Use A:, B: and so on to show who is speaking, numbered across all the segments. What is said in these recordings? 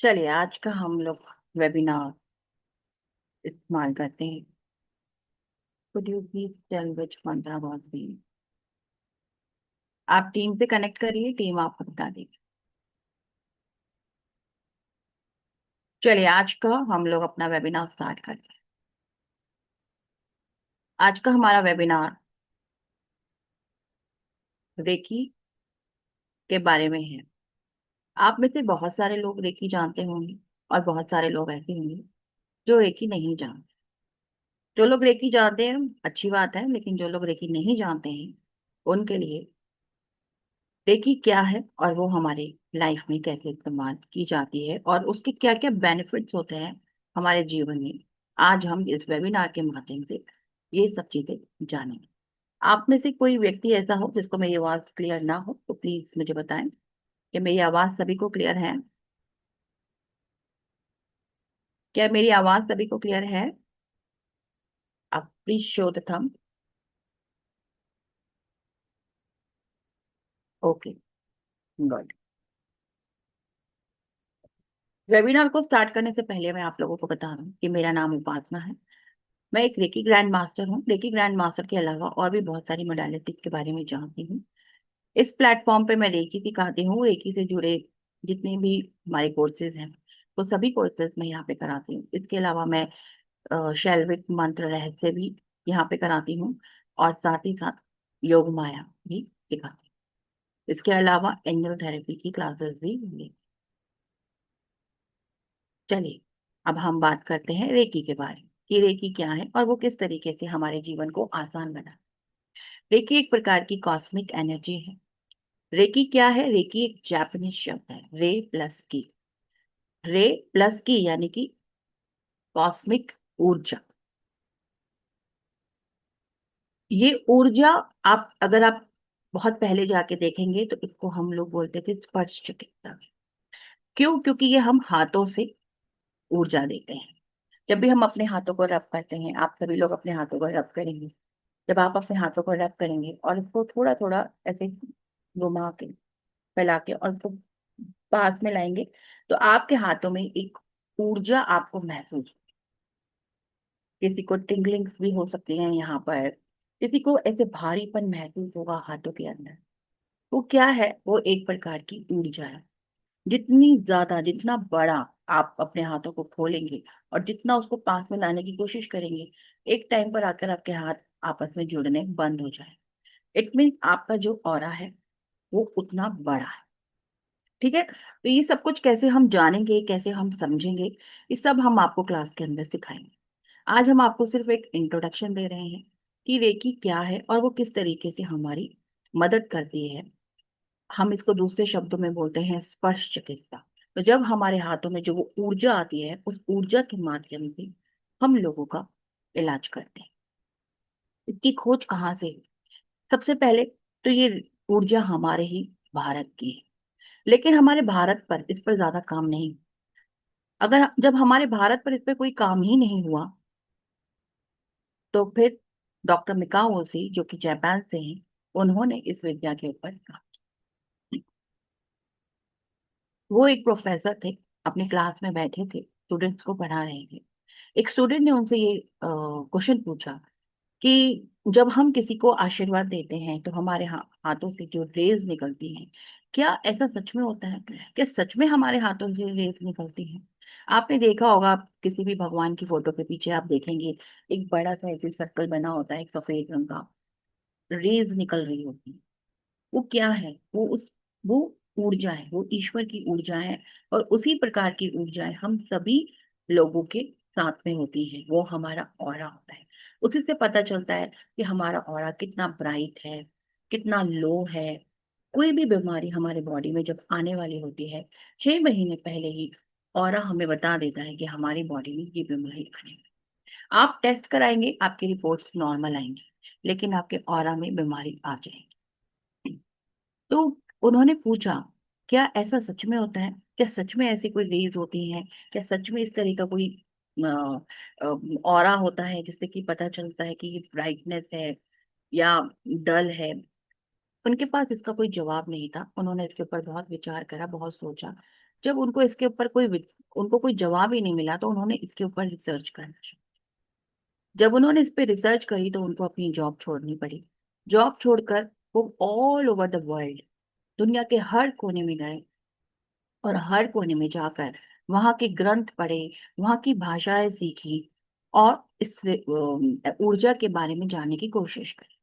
A: चलिए आज का हम लोग वेबिनार इस्तेमाल करते हैं। Could you please tell which mantra was being. आप टीम से कनेक्ट करिए, टीम आपको बता देगी। चलिए आज का हम लोग अपना वेबिनार स्टार्ट करते हैं। आज का हमारा वेबिनार रेकी के बारे में है। आप में से बहुत सारे लोग रेकी जानते होंगे और बहुत सारे लोग ऐसे होंगे जो रेकी नहीं जानते। जो लोग रेकी जानते हैं अच्छी बात है, लेकिन जो लोग रेकी नहीं जानते हैं उनके लिए रेकी क्या है और वो हमारे लाइफ में कैसे इस्तेमाल की जाती है और उसके क्या क्या बेनिफिट्स होते हैं हमारे जीवन में। आज हम इस वेबिनार के माध्यम से ये सब चीजें जानेंगे। आप में से कोई व्यक्ति ऐसा हो जिसको मेरी आवाज क्लियर ना हो तो प्लीज मुझे बताएं कि मेरी आवाज सभी को क्लियर है। क्या मेरी आवाज सभी को क्लियर है? आप please show the thumb. Okay, good. Webinar को स्टार्ट करने से पहले मैं आप लोगों को बता रहा हूँ कि मेरा नाम उपासना है। मैं एक रेकी ग्रैंड मास्टर हूँ। रेकी ग्रैंड मास्टर के अलावा और भी बहुत सारी मोडालिटीज के बारे में जानती हूँ। इस प्लेटफॉर्म पे मैं रेकी सिखाती हूँ। रेकी से जुड़े जितने भी हमारे कोर्सेज हैं वो सभी कोर्सेज मैं यहाँ पे कराती हूँ। इसके अलावा मैं शैल्विक मंत्र रहस्य भी यहाँ पे कराती हूँ और साथ ही साथ योग माया भी सिखाती हूँ। इसके अलावा एंजल थेरेपी की क्लासेस भी लेती हूँ। चलिए अब हम बात करते हैं रेकी के बारे में कि रेकी क्या है और वो किस तरीके से हमारे जीवन को आसान बना। रेकी एक प्रकार की कॉस्मिक एनर्जी है। रेकी क्या है? रेकी एक जापानीज शब्द है, रे प्लस की। रे प्लस की यानी कि कॉस्मिक ऊर्जा। ये ऊर्जा आप अगर आप बहुत पहले जाके देखेंगे तो इसको हम लोग बोलते थे स्पर्श चिकित्सा। क्यों? क्योंकि ये हम हाथों से ऊर्जा देते हैं। जब भी हम अपने हाथों को रब करते हैं, आप सभी लोग अपने हाथों को रब करेंगे। जब आप अपने हाथों को रब करेंगे और इसको थोड़ा थोड़ा ऐसे घुमा के फैला के और उसको पास में लाएंगे तो आपके हाथों में एक ऊर्जा आपको महसूस। किसी को टिंगलिंग्स भी हो सकती हैं यहाँ पर। किसी को ऐसे भारीपन महसूस होगा हाथों के अंदर। वो क्या है? वो एक प्रकार की ऊर्जा है। जितनी ज्यादा, जितना बड़ा आप अपने हाथों को खोलेंगे और जितना उसको पास में लाने की कोशिश करेंगे, एक टाइम पर आकर आपके हाथ आपस में जुड़ने बंद हो जाए। इट मीन आपका जो ऑरा है वो उतना बड़ा है। ठीक है, तो ये सब कुछ कैसे हम जानेंगे, कैसे हम समझेंगे, ये सब हम आपको क्लास के अंदर सिखाएंगे। आज हम आपको सिर्फ एक इंट्रोडक्शन दे रहे हैं कि रेकी क्या है और वो किस तरीके से हमारी मदद करती है। हम इसको दूसरे शब्दों में बोलते हैं स्पर्श चिकित्सा। तो जब हमारे हाथों में जो वो ऊर्जा आती है उस ऊर्जा के माध्यम से हम लोगों का इलाज करते हैं। इसकी खोज कहाँ से हुई? सबसे पहले तो ये ऊर्जा हमारे ही भारत की है, लेकिन हमारे भारत पर इस पर ज्यादा काम नहीं। अगर जब हमारे भारत पर इस पे कोई काम ही नहीं हुआ तो फिर डॉक्टर मिकाओ ओशी जो कि जापान से हैं, उन्होंने इस विद्या के ऊपर काम। वो एक प्रोफेसर थे, अपने क्लास में बैठे थे, स्टूडेंट्स को पढ़ा रहे थे। एक स्टूडेंट ने उनसे ये क्वेश्चन पूछा कि जब हम किसी को आशीर्वाद देते हैं तो हमारे हाथों से जो रेज निकलती हैं, क्या ऐसा सच में होता है? क्या सच में हमारे हाथों से रेज निकलती हैं? आपने देखा होगा, आप किसी भी भगवान की फोटो के पीछे आप देखेंगे एक बड़ा सा ऐसे सर्कल बना होता है, एक सफेद रंग का, रेज निकल रही होती है। वो क्या है? वो ऊर्जा है, वो ईश्वर की ऊर्जा है। और उसी प्रकार की ऊर्जाएं हम सभी लोगों के साथ में होती है। वो हमारा ऑरा होता है। उसी से पता चलता है कि हमारा ऑरा कितना ब्राइट है, कितना लो है। कोई भी बीमारी हमारे बॉडी में जब आने वाली होती है, 6 महीने पहले ही ऑरा हमें बता देता है कि हमारी बॉडी में ये बीमारी आने वाली है। आप टेस्ट कराएंगे, आपकी रिपोर्ट्स नॉर्मल आएंगी, लेकिन आपके ऑरा में बीमारी आ जाएगी। तो उन्होंने पूछा, क्या ऐसा सच में होता है? क्या सच में ऐसी कोई रेज होती हैं? क्या सच में इस तरह का कोई ऑरा होता है जिससे कि पता चलता है कि ये ब्राइटनेस है या डल है? उनके पास इसका कोई जवाब नहीं था। उन्होंने इसके ऊपर बहुत विचार करा, बहुत सोचा। जब उनको इसके ऊपर उनको कोई जवाब ही नहीं मिला, तो उन्होंने इसके ऊपर रिसर्च करना शुरू। जब उन्होंने इस पे रिसर्च करी तो उनको अपनी जॉब छोड़नी पड़ी। जॉब छोड़कर वो ऑल ओवर द वर्ल्ड, दुनिया के हर कोने में गए, और हर कोने में जाकर वहां के ग्रंथ पढ़े, वहां की भाषाएं सीखी, और इस ऊर्जा के बारे में जानने की कोशिश करी।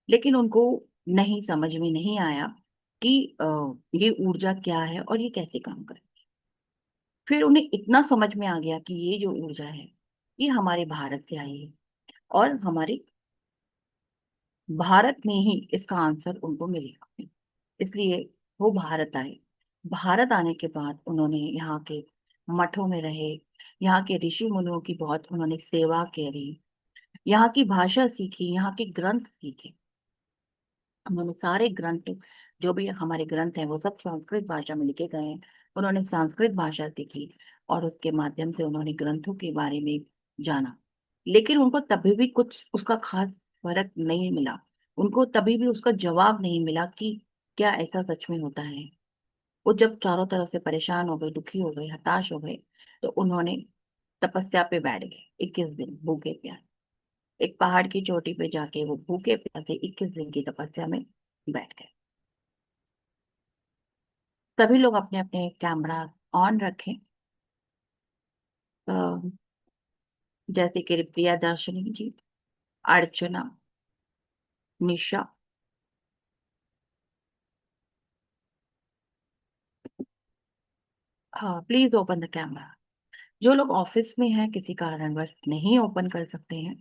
A: लेकिन उनको नहीं, समझ में नहीं आया कि ये ऊर्जा क्या है और ये कैसे काम करे। फिर उन्हें इतना समझ में आ गया कि ये जो ऊर्जा है, ये हमारे भारत से आई है, और हमारे भारत में ही इसका आंसर उनको मिलेगा। इसलिए वो भारत आए। भारत आने के बाद उन्होंने यहाँ के मठों में रहे, यहाँ के ऋषि मुनियों की बहुत उन्होंने सेवा करी, यहाँ की भाषा सीखी, यहाँ के ग्रंथ सीखे। उन्होंने सारे ग्रंथ, जो भी हमारे ग्रंथ हैं, वो सब संस्कृत भाषा में लिखे गए हैं। उन्होंने संस्कृत भाषा सीखी, और उसके माध्यम से उन्होंने ग्रंथों के बारे में जाना। लेकिन उनको तभी भी कुछ उसका खास फर्क नहीं मिला। उनको तभी भी उसका जवाब नहीं मिला कि क्या ऐसा सच में होता है। वो जब चारों तरफ से परेशान हो गए, दुखी हो गए, हताश हो गए, तो उन्होंने तपस्या पे बैठ गए। 21 दिन भूखे प्यासे एक पहाड़ की चोटी पे जाके वो भूखे प्यासे 21 दिन की तपस्या में बैठ गए। सभी लोग अपने अपने कैमरा ऑन रखें। अ, जैसे कि प्रिया दर्शनी जी, अर्चना, निशा। हाँ, प्लीज ओपन द कैमरा। जो लोग ऑफिस में हैं, किसी कारणवश नहीं ओपन कर सकते हैं,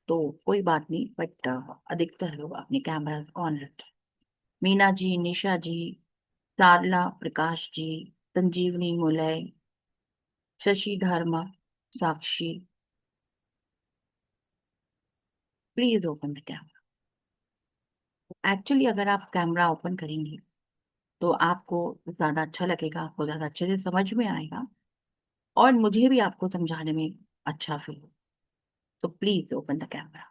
A: तो कोई बात नहीं, बट अधिकतर लोग अपने कैमरा ऑन रखें। मीना जी, निशा जी, सारला प्रकाश ji, Sanjeevani Mulay, Shashi Dharma, Sakshi, please open the camera. Actually अगर आप कैमरा ओपन करेंगे तो आपको ज्यादा अच्छा लगेगा, आपको ज्यादा अच्छे से समझ में आएगा, और मुझे भी आपको समझाने में अच्छा फील हो। तो प्लीज ओपन द कैमरा।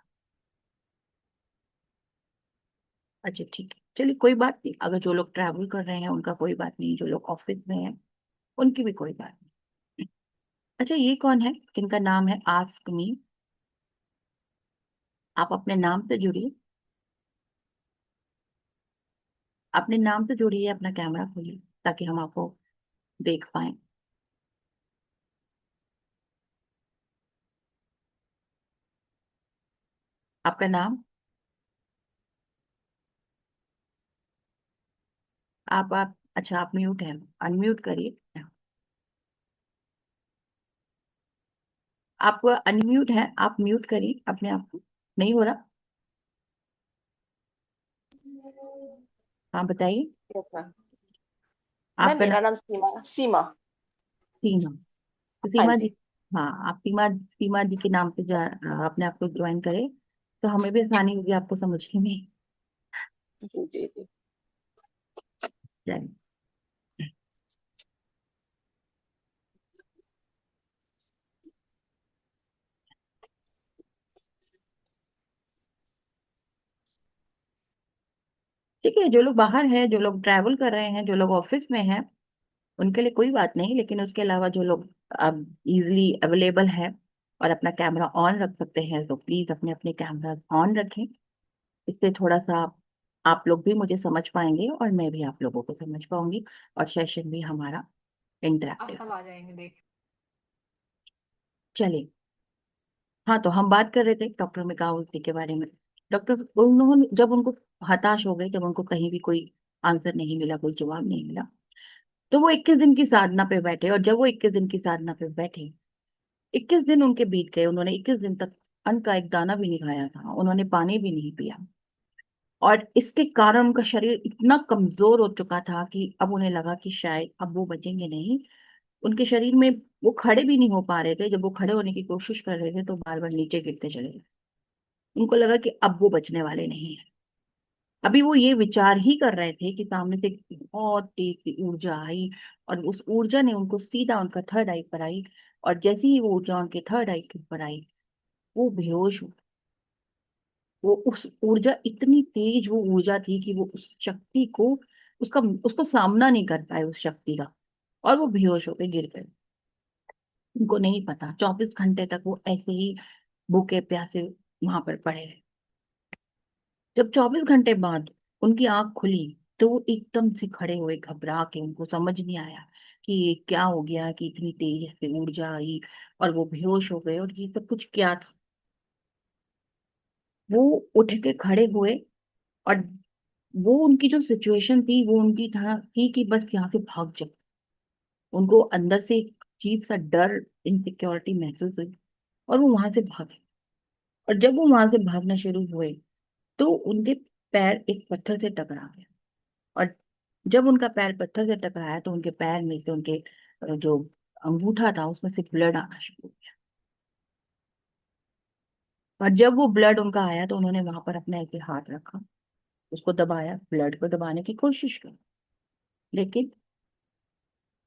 A: अच्छा, ठीक है, चलिए, कोई बात नहीं। अगर जो लोग ट्रैवल कर रहे हैं उनका कोई बात नहीं, जो लोग ऑफिस में हैं उनकी भी कोई बात नहीं। अच्छा, ये कौन है जिनका नाम है आस्क मी? आप अपने नाम से जुड़िए, अपने नाम से जुड़िए, अपना कैमरा खोलिए ताकि हम आपको देख पाए। आपका नाम? आप अच्छा, आप म्यूट हैं, अनम्यूट करिए। आप अनम्यूट हैं, आप म्यूट करिए अपने आप को। नहीं हो रहा? हाँ, बताइए।
B: Yes ma'am. मैम
A: आपका नाम?
B: मेरा नाम सीमा सीमा।
A: सीमा? तो
B: हाँ
A: सीमा जी,
B: जी।
A: हाँ, आप सीमा सीमा जी के नाम से अपने आप को ज्वाइन करें, तो हमें भी आसानी होगी आपको समझने में।
B: जी जी जी।
A: चलिए, ठीक है। जो लोग बाहर हैं, जो लोग ट्रैवल कर रहे हैं, जो लोग ऑफिस में हैं, उनके लिए कोई बात नहीं। लेकिन उसके अलावा जो लोग अब इजीली अवेलेबल है और अपना कैमरा ऑन रख सकते हैं, तो प्लीज अपने अपने कैमरा ऑन रखें। इससे थोड़ा सा आप लोग भी मुझे समझ पाएंगे और मैं भी आप लोगों को समझ पाऊंगी, और सेशन भी हमारा
B: आप
A: इंटरेक्टिव।
B: सब आ जाएंगे देख।
A: चलिए, हाँ, तो हम बात कर रहे थे डॉक्टर मिकाउल जी के बारे में। डॉक्टर, उन्होंने जब उनको हताश हो गए, जब उनको कहीं भी कोई आंसर नहीं मिला, कोई जवाब नहीं मिला, तो वो 21 दिन की साधना पे बैठे। और जब वो 21 दिन की साधना पे बैठे, 21 दिन उनके बीत गए। उन्होंने 21 दिन तक अन्न का एक दाना भी नहीं खाया था, उन्होंने पानी भी नहीं पिया। और इसके कारण उनका शरीर इतना कमजोर हो चुका था कि अब उन्हें लगा कि शायद अब वो बचेंगे नहीं। उनके शरीर में, वो खड़े भी नहीं हो पा रहे थे। जब वो खड़े होने की कोशिश कर रहे थे तो बार बार नीचे गिरते चले गए। उनको लगा कि अब वो बचने वाले नहीं है। अभी वो ये विचार ही कर रहे थे कि सामने से एक बहुत तेज सी ऊर्जा आई, और उस ऊर्जा ने उनको सीधा उनका थर्ड आई पर आई। और जैसे ही वो ऊर्जा उनके थर्ड आई के ऊपर आई, वो बेहोश हो गए। वो उस ऊर्जा, इतनी तेज वो ऊर्जा थी कि वो उस शक्ति को, उसका उसको सामना नहीं कर पाए उस शक्ति का, और वो बेहोश होकर गिर गए। उनको नहीं पता, 24 घंटे तक वो ऐसे ही भूखे प्यासे वहां पर पड़े रहे। जब 24 घंटे बाद उनकी आंख खुली, तो वो एकदम से खड़े हुए घबरा के, उनको समझ नहीं आया कि ये क्या हो गया, कि इतनी तेज से ऊर्जा आई और वो बेहोश हो गए, और ये सब कुछ क्या था। वो उठ के खड़े हुए, और वो उनकी जो सिचुएशन थी वो उनकी था थी कि बस यहाँ से भाग जाओ। उनको अंदर से एक अजीब सा डर, इनसिक्योरिटी महसूस हुई, और वो वहां से भागे। और जब वो वहां से भागना शुरू हुए, तो उनके पैर एक पत्थर से टकरा गए। और जब उनका पैर पत्थर से टकराया, तो उनके पैर में से, उनके जो अंगूठा था उसमें से ब्लड आना शुरू हो गया। और जब वो ब्लड उनका आया, तो उन्होंने वहां पर अपने ऐसे हाथ रखा, उसको दबाया, ब्लड को दबाने की कोशिश की। लेकिन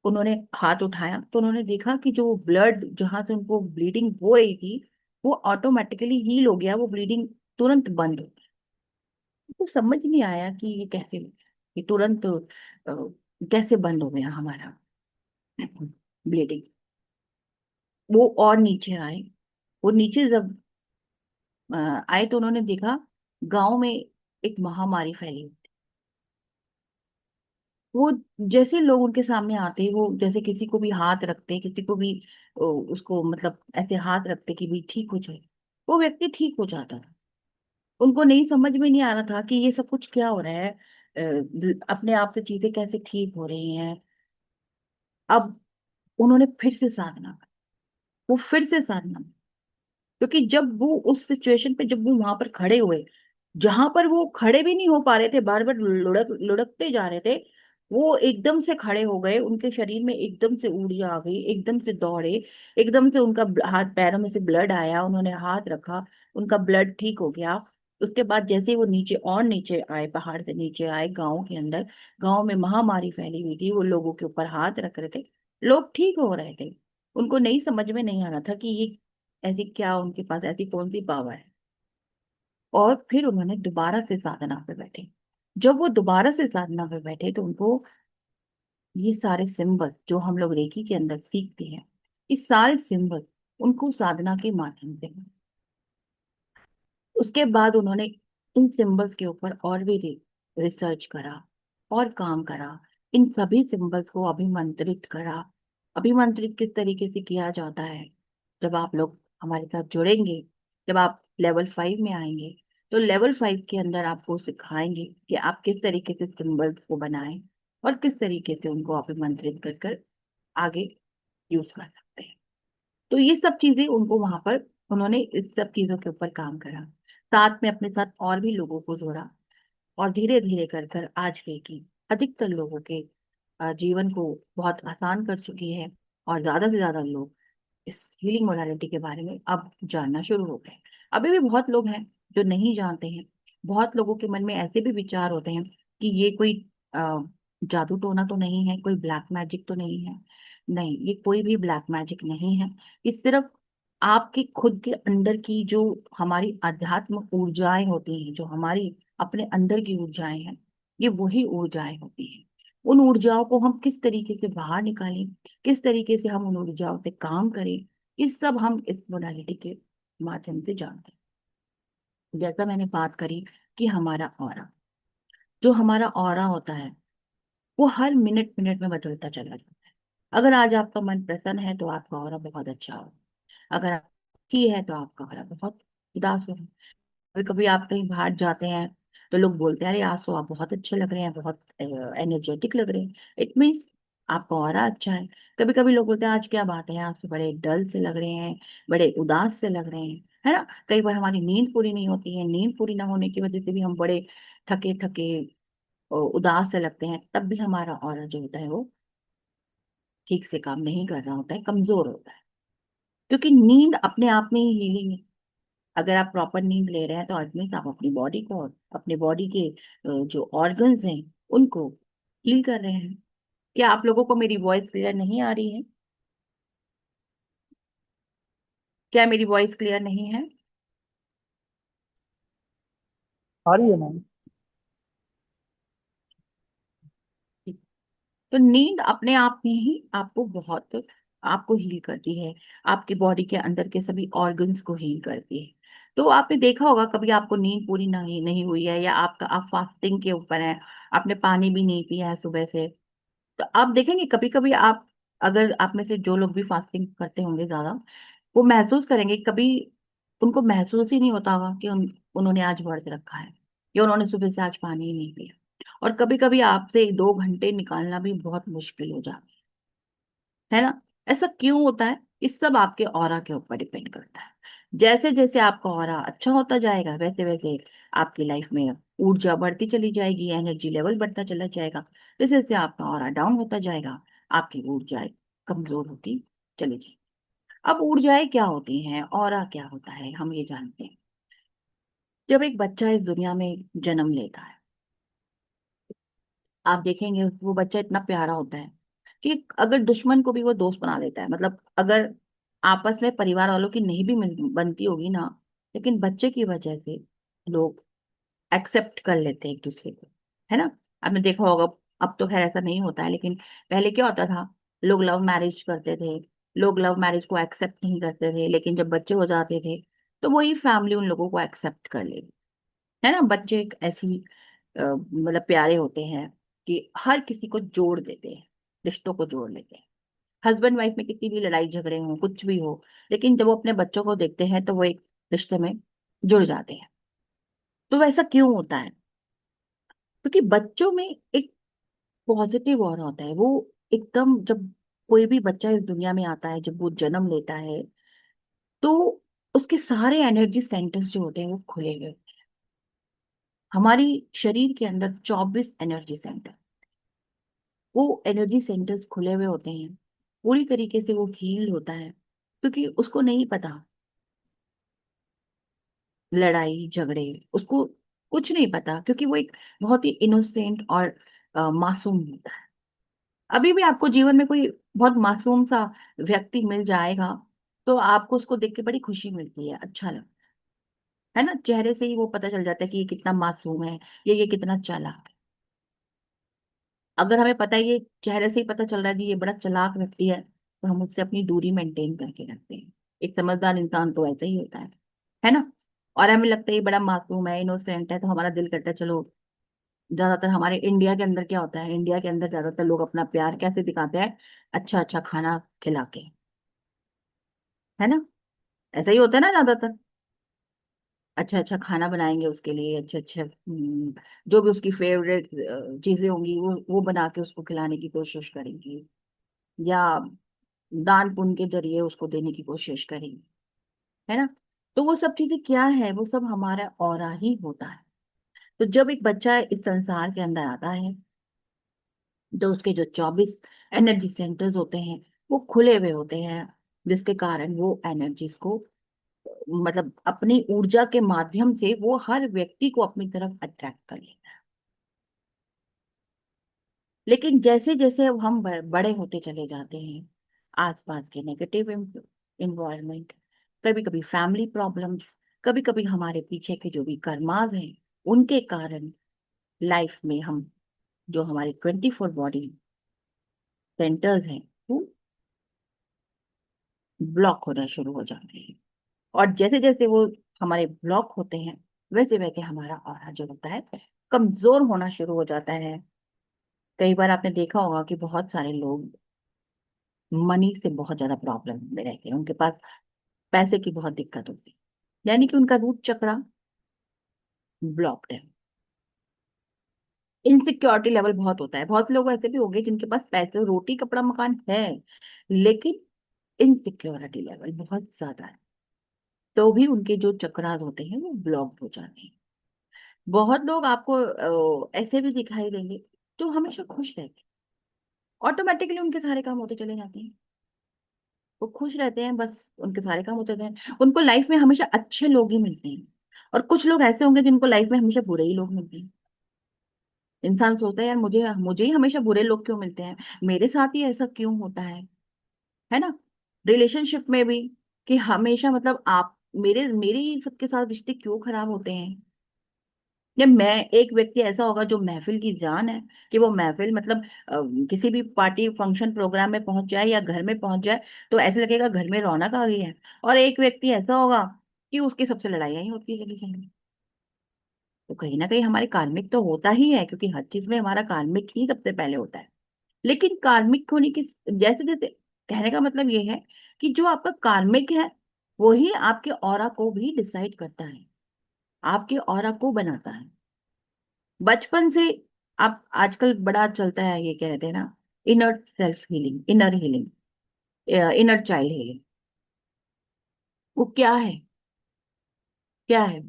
A: उन्होंने हाथ उठाया तो उन्होंने देखा कि जो ब्लड, जहां से उनको ब्लीडिंग हो रही थी, वो ऑटोमेटिकली हील हो गया, वो ब्लीडिंग तुरंत बंद हो गई। तो समझ नहीं आया कि ये कैसे हो गया, ये तुरंत कैसे बंद हो गया हमारा ब्लीडिंग। वो और नीचे आए। वो नीचे जब आए, तो उन्होंने देखा गांव में एक महामारी फैली हुई। वो जैसे लोग उनके सामने आते, वो जैसे किसी को भी हाथ रखते, किसी को भी उसको मतलब ऐसे हाथ रखते कि भी ठीक हो जाए, वो व्यक्ति ठीक हो जाता था। उनको नहीं, समझ में नहीं आ रहा था कि ये सब कुछ क्या हो रहा है, अपने आप से चीजें कैसे ठीक हो रही हैं। अब उन्होंने फिर से साधना की। वो फिर से साधना, क्योंकि जब वो उस सिचुएशन पे, जब वो वहां पर खड़े हुए, जहां पर वो खड़े भी नहीं हो पा रहे थे, बार बार लुढ़क लुढ़कते जा रहे थे, वो एकदम से खड़े हो गए। उनके शरीर में एकदम से ऊर्जा आ गई, एकदम से दौड़े, एकदम से उनका हाथ, पैरों में से ब्लड आया, उन्होंने हाथ रखा, उनका ब्लड ठीक हो गया। उसके बाद जैसे ही वो नीचे और नीचे आए, पहाड़ से नीचे आए गांव के अंदर, गांव में महामारी फैली हुई थी, वो लोगों के ऊपर हाथ रख रहे थे, लोग ठीक हो रहे थे। उनको नहीं, समझ में नहीं आ रहा था कि ये ऐसी क्या, उनके पास ऐसी कौन सी पावर है। और फिर उन्होंने दोबारा से साधना पे बैठे। जब वो दोबारा से साधना पे बैठे, तो उनको ये सारे सिंबल जो हम लोग रेकी के अंदर सीखते हैं, इस सारे सिंबल उनको साधना के माध्यम से मिले। उसके बाद उन्होंने इन सिंबल्स के ऊपर और भी रिसर्च करा और काम करा। इन सभी सिंबल्स को अभिमंत्रित करा। अभिमंत्रित किस तरीके से किया जाता है, जब आप लोग हमारे साथ जुड़ेंगे, जब आप लेवल 5 में आएंगे, तो लेवल 5 के अंदर आपको सिखाएंगे कि आप किस तरीके से सिंबल्स को बनाएं, और किस तरीके से उनको अभिमंत्रित कर कर आगे यूज कर सकते हैं। तो ये सब चीजें उनको वहां पर, उन्होंने इस सब चीजों के ऊपर काम करा, साथ में अपने साथ और भी लोगों को जोड़ा, और धीरे धीरे कर कर आज की अधिकतर लोगों के जीवन को बहुत आसान कर चुकी है। और ज्यादा से ज्यादा लोग इस हीलिंग मोडालिटी के बारे में अब जानना शुरू हो गए। अभी भी बहुत लोग हैं जो नहीं जानते हैं। बहुत लोगों के मन में ऐसे भी विचार होते हैं कि ये कोई अ, जादू टोना तो नहीं है, कोई ब्लैक मैजिक तो नहीं है। नहीं, ये कोई भी ब्लैक मैजिक नहीं है। ये सिर्फ आपके खुद के अंदर की जो हमारी आध्यात्म ऊर्जाएं होती हैं, जो हमारी अपने अंदर की ऊर्जाएं हैं, ये वही ऊर्जाएं होती हैं। उन ऊर्जाओं को हम किस तरीके से बाहर निकालें, किस तरीके से हम उन ऊर्जाओं से काम करें, ये सब हम इस मोडालिटी के माध्यम से जानते हैं। जैसा मैंने बात करी कि हमारा ऑरा, जो हमारा ऑरा होता है, वो हर मिनट मिनट में बदलता चला जाता है। अगर आज आपका मन प्रसन्न है, तो आपका ऑरा बहुत अच्छा हो। अगर आप दुखी है, तो आपका ऑरा बहुत उदास हो। कभी कभी आप कहीं बाहर जाते हैं, तो लोग बोलते हैं, अरे आज तो आप बहुत अच्छे लग रहे हैं, बहुत एनर्जेटिक लग रहे हैं। इट मीन्स आपका ऑरा अच्छा है। कभी कभी लोग बोलते हैं, आज क्या बात है, आज तो बड़े डल से लग रहे हैं, बड़े उदास से लग रहे हैं, है ना। कई बार हमारी नींद पूरी नहीं होती है, नींद पूरी ना होने की वजह से भी हम बड़े थके थके और उदास से लगते हैं। तब भी हमारा ऑरा जो होता है, वो ठीक से काम नहीं कर रहा होता है, कमजोर होता है। क्योंकि नींद अपने आप में ही हीलिंग है। अगर आप प्रॉपर नींद ले रहे हैं, तो एटलीस्ट आप अपनी बॉडी को, अपने बॉडी के जो ऑर्गन्स हैं, उनको हील कर रहे हैं। क्या आप लोगों को मेरी वॉइस क्लियर नहीं आ रही है? क्या मेरी वॉइस क्लियर नहीं है?
C: आ रही है मैम?
A: तो नींद अपने आप में ही आपको बहुत, आपको हील करती है, आपकी बॉडी के अंदर के सभी ऑर्गन्स को हील करती है। तो आपने देखा होगा कभी आपको नींद पूरी नहीं नहीं हुई है, या आपका आप फास्टिंग के ऊपर है, आपने पानी भी नहीं पिया है सुबह से, तो आप देखेंगे कभी कभी आप, अगर आप में से जो लोग भी फास्टिंग करते होंगे ज्यादा, वो महसूस करेंगे कभी उनको महसूस ही नहीं होता होगा कि उन्होंने आज व्रत रखा है, या उन्होंने सुबह से आज पानी ही नहीं पिया। और कभी कभी आपसे 2 घंटे निकालना भी बहुत मुश्किल हो जाता है ना। ऐसा क्यों होता है? इस सब आपके ऑरा के ऊपर डिपेंड करता है। जैसे जैसे आपका ऑरा अच्छा होता जाएगा, वैसे वैसे आपकी लाइफ में ऊर्जा बढ़ती चली जाएगी, एनर्जी लेवल बढ़ता चला जाएगा। जैसे जैसे आपका ऑरा डाउन होता जाएगा, आपकी ऊर्जा कमजोर होती चली जाएगी। अब ऊर्जाएं क्या होती हैं, ऑरा क्या होता है, हम ये जानते हैं। जब एक बच्चा इस दुनिया में जन्म लेता है, आप देखेंगे वो बच्चा इतना प्यारा होता है कि अगर दुश्मन को भी वो दोस्त बना लेता है। मतलब अगर आपस में परिवार वालों की नहीं भी बनती होगी ना, लेकिन बच्चे की वजह से लोग एक्सेप्ट कर लेते हैं एक दूसरे को, है ना। आपने देखा होगा, अब तो खैर ऐसा नहीं होता है, लेकिन पहले क्या होता था, लोग लव मैरिज करते थे, लोग लव मैरिज को एक्सेप्ट नहीं करते थे, लेकिन जब बच्चे हो जाते थे तो वही फैमिली उन लोगों को एक्सेप्ट कर लेती, है ना। बच्चे एक ऐसी मतलब प्यारे होते हैं कि हर किसी को जोड़ देते हैं, रिश्तों को जोड़ लेते हैं। हस्बैंड वाइफ में कितनी भी लड़ाई झगड़े हो, कुछ भी हो, लेकिन जब वो अपने बच्चों को देखते हैं तो वो एक रिश्ते में जुड़ जाते हैं। तो वैसा क्यों होता है? क्योंकि बच्चों में एक पॉजिटिव ऑरा होता है। वो एकदम, जब कोई भी बच्चा इस दुनिया में आता है, जब वो जन्म लेता है, तो उसके सारे एनर्जी सेंटर्स जो होते हैं वो खुले हुए होते हैं। हमारी शरीर के अंदर 24 एनर्जी सेंटर, वो एनर्जी सेंटर्स खुले हुए होते हैं, पूरी तरीके से वो हील होता है। क्योंकि उसको नहीं पता लड़ाई झगड़े, उसको कुछ नहीं पता, क्योंकि वो एक बहुत ही इनोसेंट और मासूम होता है। अभी भी आपको जीवन में कोई बहुत मासूम सा व्यक्ति मिल जाएगा, तो आपको उसको देख के बड़ी खुशी मिलती है, अच्छा लगता है ना। चेहरे से ही वो पता चल जाता है कि ये कितना मासूम है, ये कितना चालाक है। अगर हमें पता है, ये चेहरे से ही पता चल रहा है कि ये बड़ा चालाक व्यक्ति है, तो हम उससे अपनी दूरी मेंटेन करके रखते हैं। एक समझदार इंसान तो ऐसा ही होता है ना। और हमें लगता है ये बड़ा मासूम है, इनोसेंट है, तो हमारा दिल करता है चलो। ज्यादातर हमारे इंडिया के अंदर क्या होता है, इंडिया के अंदर ज्यादातर लोग अपना प्यार कैसे दिखाते हैं? अच्छा अच्छा खाना खिला के, है ना। ऐसा ही होता है ना ज्यादातर। अच्छा अच्छा खाना बनाएंगे उसके लिए, अच्छे अच्छे जो भी उसकी फेवरेट चीजें होंगी वो बना के उसको खिलाने की कोशिश करेंगे, या दान पुण्य के जरिए उसको देने की कोशिश करेंगे, है ना। तो वो सब चीजें क्या है, वो सब हमारा ऑरा ही होता है। तो जब एक बच्चा इस संसार के अंदर आता है, तो उसके जो 24 एनर्जी सेंटर्स होते हैं वो खुले हुए होते हैं, जिसके कारण वो एनर्जीज को, मतलब अपनी ऊर्जा के माध्यम से वो हर व्यक्ति को अपनी तरफ अट्रैक्ट कर लेता है। लेकिन जैसे जैसे अब हम बड़े होते चले जाते हैं, आसपास के नेगेटिव इन्वायरमेंट, कभी कभी फैमिली प्रॉब्लम्स, कभी कभी हमारे पीछे के जो भी कर्मास हैं, उनके कारण लाइफ में हम, जो हमारे 24 बॉडी सेंटर्स हैं, वो ब्लॉक होना शुरू हो जाते हैं। और जैसे जैसे वो हमारे ब्लॉक होते हैं, वैसे वैसे हमारा ऑरा जो होता है कमजोर होना शुरू हो जाता है। कई बार आपने देखा होगा कि बहुत सारे लोग मनी से बहुत ज्यादा प्रॉब्लम में रहते हैं, उनके पास पैसे की बहुत दिक्कत होती है, यानी कि उनका रूट चक्रा ब्लॉक्ड है। इनसिक्योरिटी लेवल बहुत होता है। बहुत लोग ऐसे भी हो गए जिनके पास पैसे, रोटी कपड़ा मकान है, लेकिन इनसिक्योरिटी लेवल बहुत ज्यादा है, तो भी उनके जो चक्रास होते हैं वो ब्लॉक हो जाते हैं। बहुत लोग आपको ऐसे भी दिखाई देंगे जो हमेशा खुश रहते हैं, ऑटोमेटिकली उनके सारे काम होते चले जाते हैं, वो खुश रहते हैं, बस उनके सारे काम होते रहते हैं, उनको लाइफ में हमेशा अच्छे लोग ही मिलते हैं। और कुछ लोग ऐसे होंगे जिनको लाइफ में हमेशा बुरे ही लोग मिलते हैं। इंसान सोचता है यार मुझे मुझे ही हमेशा बुरे लोग क्यों मिलते हैं, मेरे साथ ही ऐसा क्यों होता है ना। रिलेशनशिप में भी, कि हमेशा मतलब आप मेरे मेरे ही सबके साथ रिश्ते क्यों खराब होते हैं, या मैं, एक व्यक्ति ऐसा होगा जो महफिल की जान है, कि वो महफिल मतलब किसी भी पार्टी फंक्शन प्रोग्राम में पहुंच जाए या घर में पहुंच जाए तो ऐसे लगेगा घर में रौनक आ गई है। और एक व्यक्ति ऐसा होगा कि उसकी सबसे लड़ाइयाँ ही होती है चली जाएंगी। तो कहीं ना कहीं हमारे कार्मिक तो होता ही है, क्योंकि हर चीज में हमारा कार्मिक ही सबसे पहले होता है। लेकिन कार्मिक होने की, जैसे जैसे, कहने का मतलब ये है कि जो आपका कार्मिक है वही आपके ऑरा को भी डिसाइड करता है, आपके ऑरा को बनाता है। बचपन से, आप आजकल बड़ा चलता है ये कहते हैं ना, inner self healing, inner healing, inner child healing. वो क्या है? क्या है?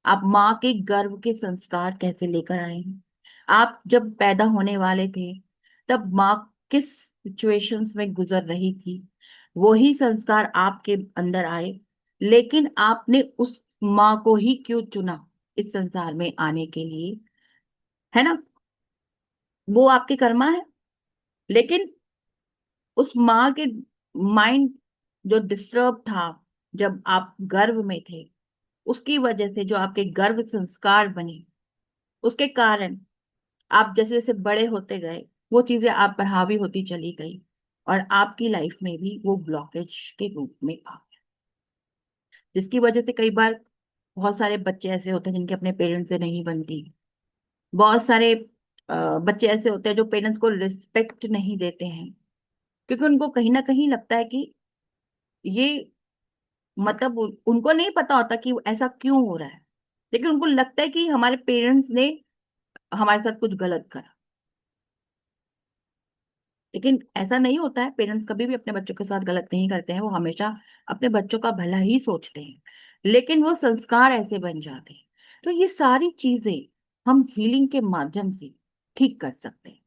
A: आप माँ के गर्भ के संस्कार कैसे लेकर आए हैं? आप जब पैदा होने वाले थे तब माँ किस सिचुएशंस में गुजर रही थी, वही संस्कार आपके अंदर आए। लेकिन आपने उस माँ को ही क्यों चुना इस संसार में आने के लिए? है ना? वो आपके कर्मा है। लेकिन उस माँ के माइंड जो डिस्टर्ब था जब आप गर्भ में थे, उसकी वजह से जो आपके गर्भ संस्कार बने, उसके कारण आप जैसे जैसे बड़े होते गए वो चीजें आप पर हावी होती चली गई, और आपकी लाइफ में भी वो ब्लॉकेज के रूप में आ गया। जिसकी वजह से कई बार बहुत सारे बच्चे ऐसे होते हैं जिनके अपने पेरेंट्स से नहीं बनती। बहुत सारे बच्चे ऐसे होते हैं जो पेरेंट्स को रिस्पेक्ट नहीं देते हैं, क्योंकि उनको कहीं ना कहीं लगता है कि ये, मतलब उनको नहीं पता होता कि ऐसा क्यों हो रहा है, लेकिन उनको लगता है कि हमारे पेरेंट्स ने हमारे साथ कुछ गलत करा। लेकिन ऐसा नहीं होता है, पेरेंट्स कभी भी अपने बच्चों के साथ गलत नहीं करते हैं, वो हमेशा अपने बच्चों का भला ही सोचते हैं। लेकिन वो संस्कार ऐसे बन जाते हैं। तो ये सारी चीजें हम हीलिंग के माध्यम से ठीक कर सकते हैं।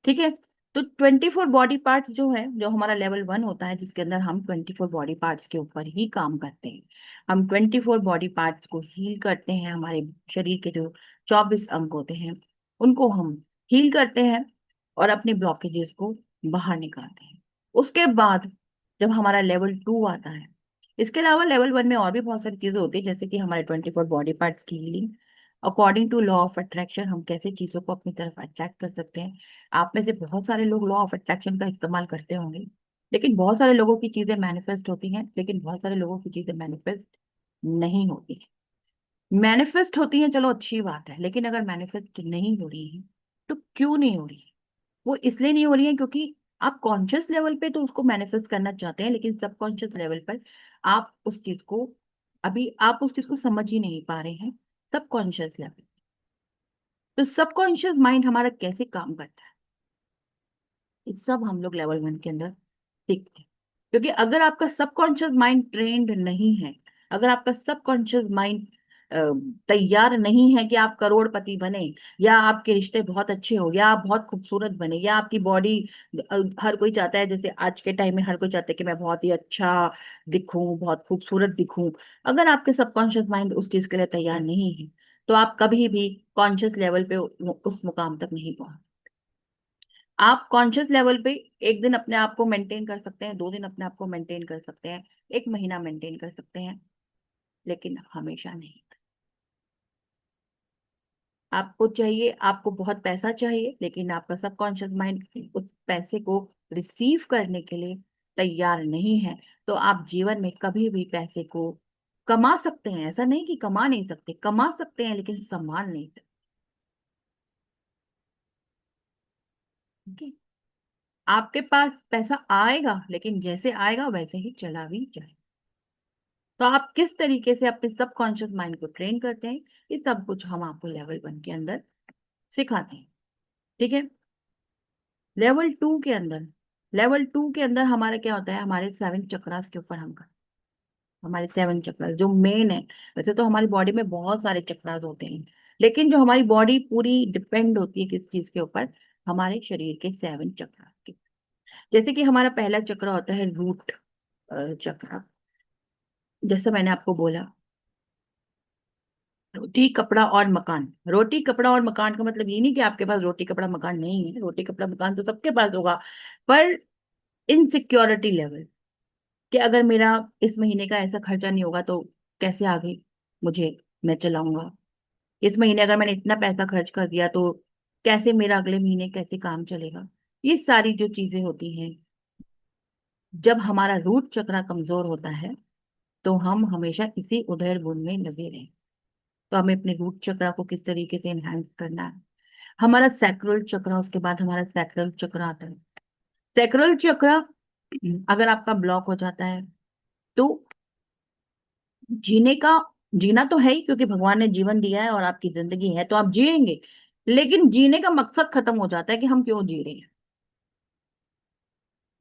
A: ठीक है। तो 24 बॉडी पार्ट्स जो है, जो हमारा लेवल 1 होता है, जिसके अंदर हम 24 बॉडी पार्ट्स के ऊपर ही काम करते हैं। हम 24 बॉडी पार्ट्स को हील करते हैं। हमारे शरीर के जो 24 अंग होते हैं उनको हम हील करते हैं और अपने ब्लॉकेजेस को बाहर निकालते हैं। उसके बाद जब हमारा लेवल 2 आता है, इसके अलावा लेवल 1 में और भी बहुत सारी चीजें होती है, जैसे कि हमारे 24 बॉडी पार्ट्स की healing according to law of attraction, हम कैसे चीजों को अपनी तरफ अट्रैक्ट कर सकते हैं। आप में से बहुत सारे लोग लॉ ऑफ अट्रैक्शन का इस्तेमाल करते होंगे, लेकिन बहुत सारे लोगों की चीजें मैनिफेस्ट होती हैं, लेकिन बहुत सारे लोगों की चीजें मैनिफेस्ट नहीं होती हैं। मैनिफेस्ट होती हैं, चलो अच्छी बात है, लेकिन अगर मैनिफेस्ट नहीं हो रही है तो क्यों नहीं हो रही है? वो इसलिए नहीं हो रही है क्योंकि आप कॉन्शियस लेवल पे तो उसको मैनिफेस्ट करना चाहते हैं, लेकिन सबकॉन्शियस लेवल पर आप उस चीज को, अभी आप उस चीज को समझ ही नहीं पा रहे हैं। सबकॉन्शियस लेवल, तो सबकॉन्शियस माइंड हमारा कैसे काम करता है, ये सब हम लोग लेवल 1 के अंदर सीखते हैं। क्योंकि अगर आपका सबकॉन्शियस माइंड ट्रेंड नहीं है, अगर आपका सबकॉन्शियस माइंड तैयार नहीं है कि आप करोड़पति बने, या आपके रिश्ते बहुत अच्छे हो, या आप बहुत खूबसूरत बने, या आपकी बॉडी, हर कोई चाहता है, जैसे आज के टाइम में हर कोई चाहता है कि मैं बहुत ही अच्छा दिखूं, बहुत खूबसूरत दिखूं। अगर आपके सबकॉन्शियस माइंड उस चीज के लिए तैयार नहीं है तो आप कभी भी कॉन्शियस लेवल पे उस मुकाम तक नहीं पहुंच। आप कॉन्शियस लेवल पे एक दिन अपने आप को मेंटेन कर सकते हैं, 2 दिन अपने आप को मेंटेन कर सकते हैं, एक महीना मेंटेन कर सकते हैं, लेकिन हमेशा नहीं। आपको चाहिए, आपको बहुत पैसा चाहिए, लेकिन आपका सबकॉन्शियस माइंड उस पैसे को रिसीव करने के लिए तैयार नहीं है, तो आप जीवन में कभी भी पैसे को कमा सकते हैं, ऐसा नहीं कि कमा नहीं सकते, कमा सकते हैं लेकिन संभाल नहीं सकते। ठीक है? आपके पास पैसा आएगा, लेकिन जैसे आएगा वैसे ही चला भी जाए। तो आप किस तरीके से अपने सबकॉन्शियस माइंड को ट्रेन करते हैं, ये सब कुछ हम आपको लेवल 1 के अंदर सिखाते हैं। ठीक है। लेवल 2 के अंदर हमारा क्या होता है, हमारे 7 चक्रास के ऊपर हम करते हैं। हमारे 7 चक्रास जो मेन है, वैसे तो हमारी बॉडी में बहुत सारे चक्रास होते हैं, लेकिन जो हमारी बॉडी पूरी डिपेंड होती है किस चीज के ऊपर, हमारे शरीर के 7 चक्रास के। जैसे कि हमारा पहला चक्र होता है रूट चक्र। जैसे मैंने आपको बोला, रोटी कपड़ा और मकान। रोटी कपड़ा और मकान का मतलब ये नहीं कि आपके पास रोटी कपड़ा मकान नहीं है, रोटी कपड़ा मकान तो सबके पास होगा। पर इनसिक्योरिटी लेवल, कि अगर मेरा इस महीने का ऐसा खर्चा नहीं होगा तो कैसे आगे मुझे मैं चलाऊंगा, इस महीने अगर मैंने इतना पैसा खर्च कर दिया तो कैसे मेरा अगले महीने कैसे काम चलेगा। ये सारी जो चीजें होती हैं, जब हमारा रूट चक्र कमजोर होता है तो हम हमेशा इसी उधेड़ बुन में लगे रहें। तो हमें अपने रूट चक्र को किस तरीके से एनहांस करना है। हमारा सैक्रल चक्र, उसके बाद हमारा सैक्रल चक्र आता है। सैक्रल चक्र अगर आपका ब्लॉक हो जाता है तो जीने का जीना तो है ही, क्योंकि भगवान ने जीवन दिया है और आपकी जिंदगी है तो आप जिएंगे, लेकिन जीने का मकसद खत्म हो जाता है कि हम क्यों जी रहे हैं।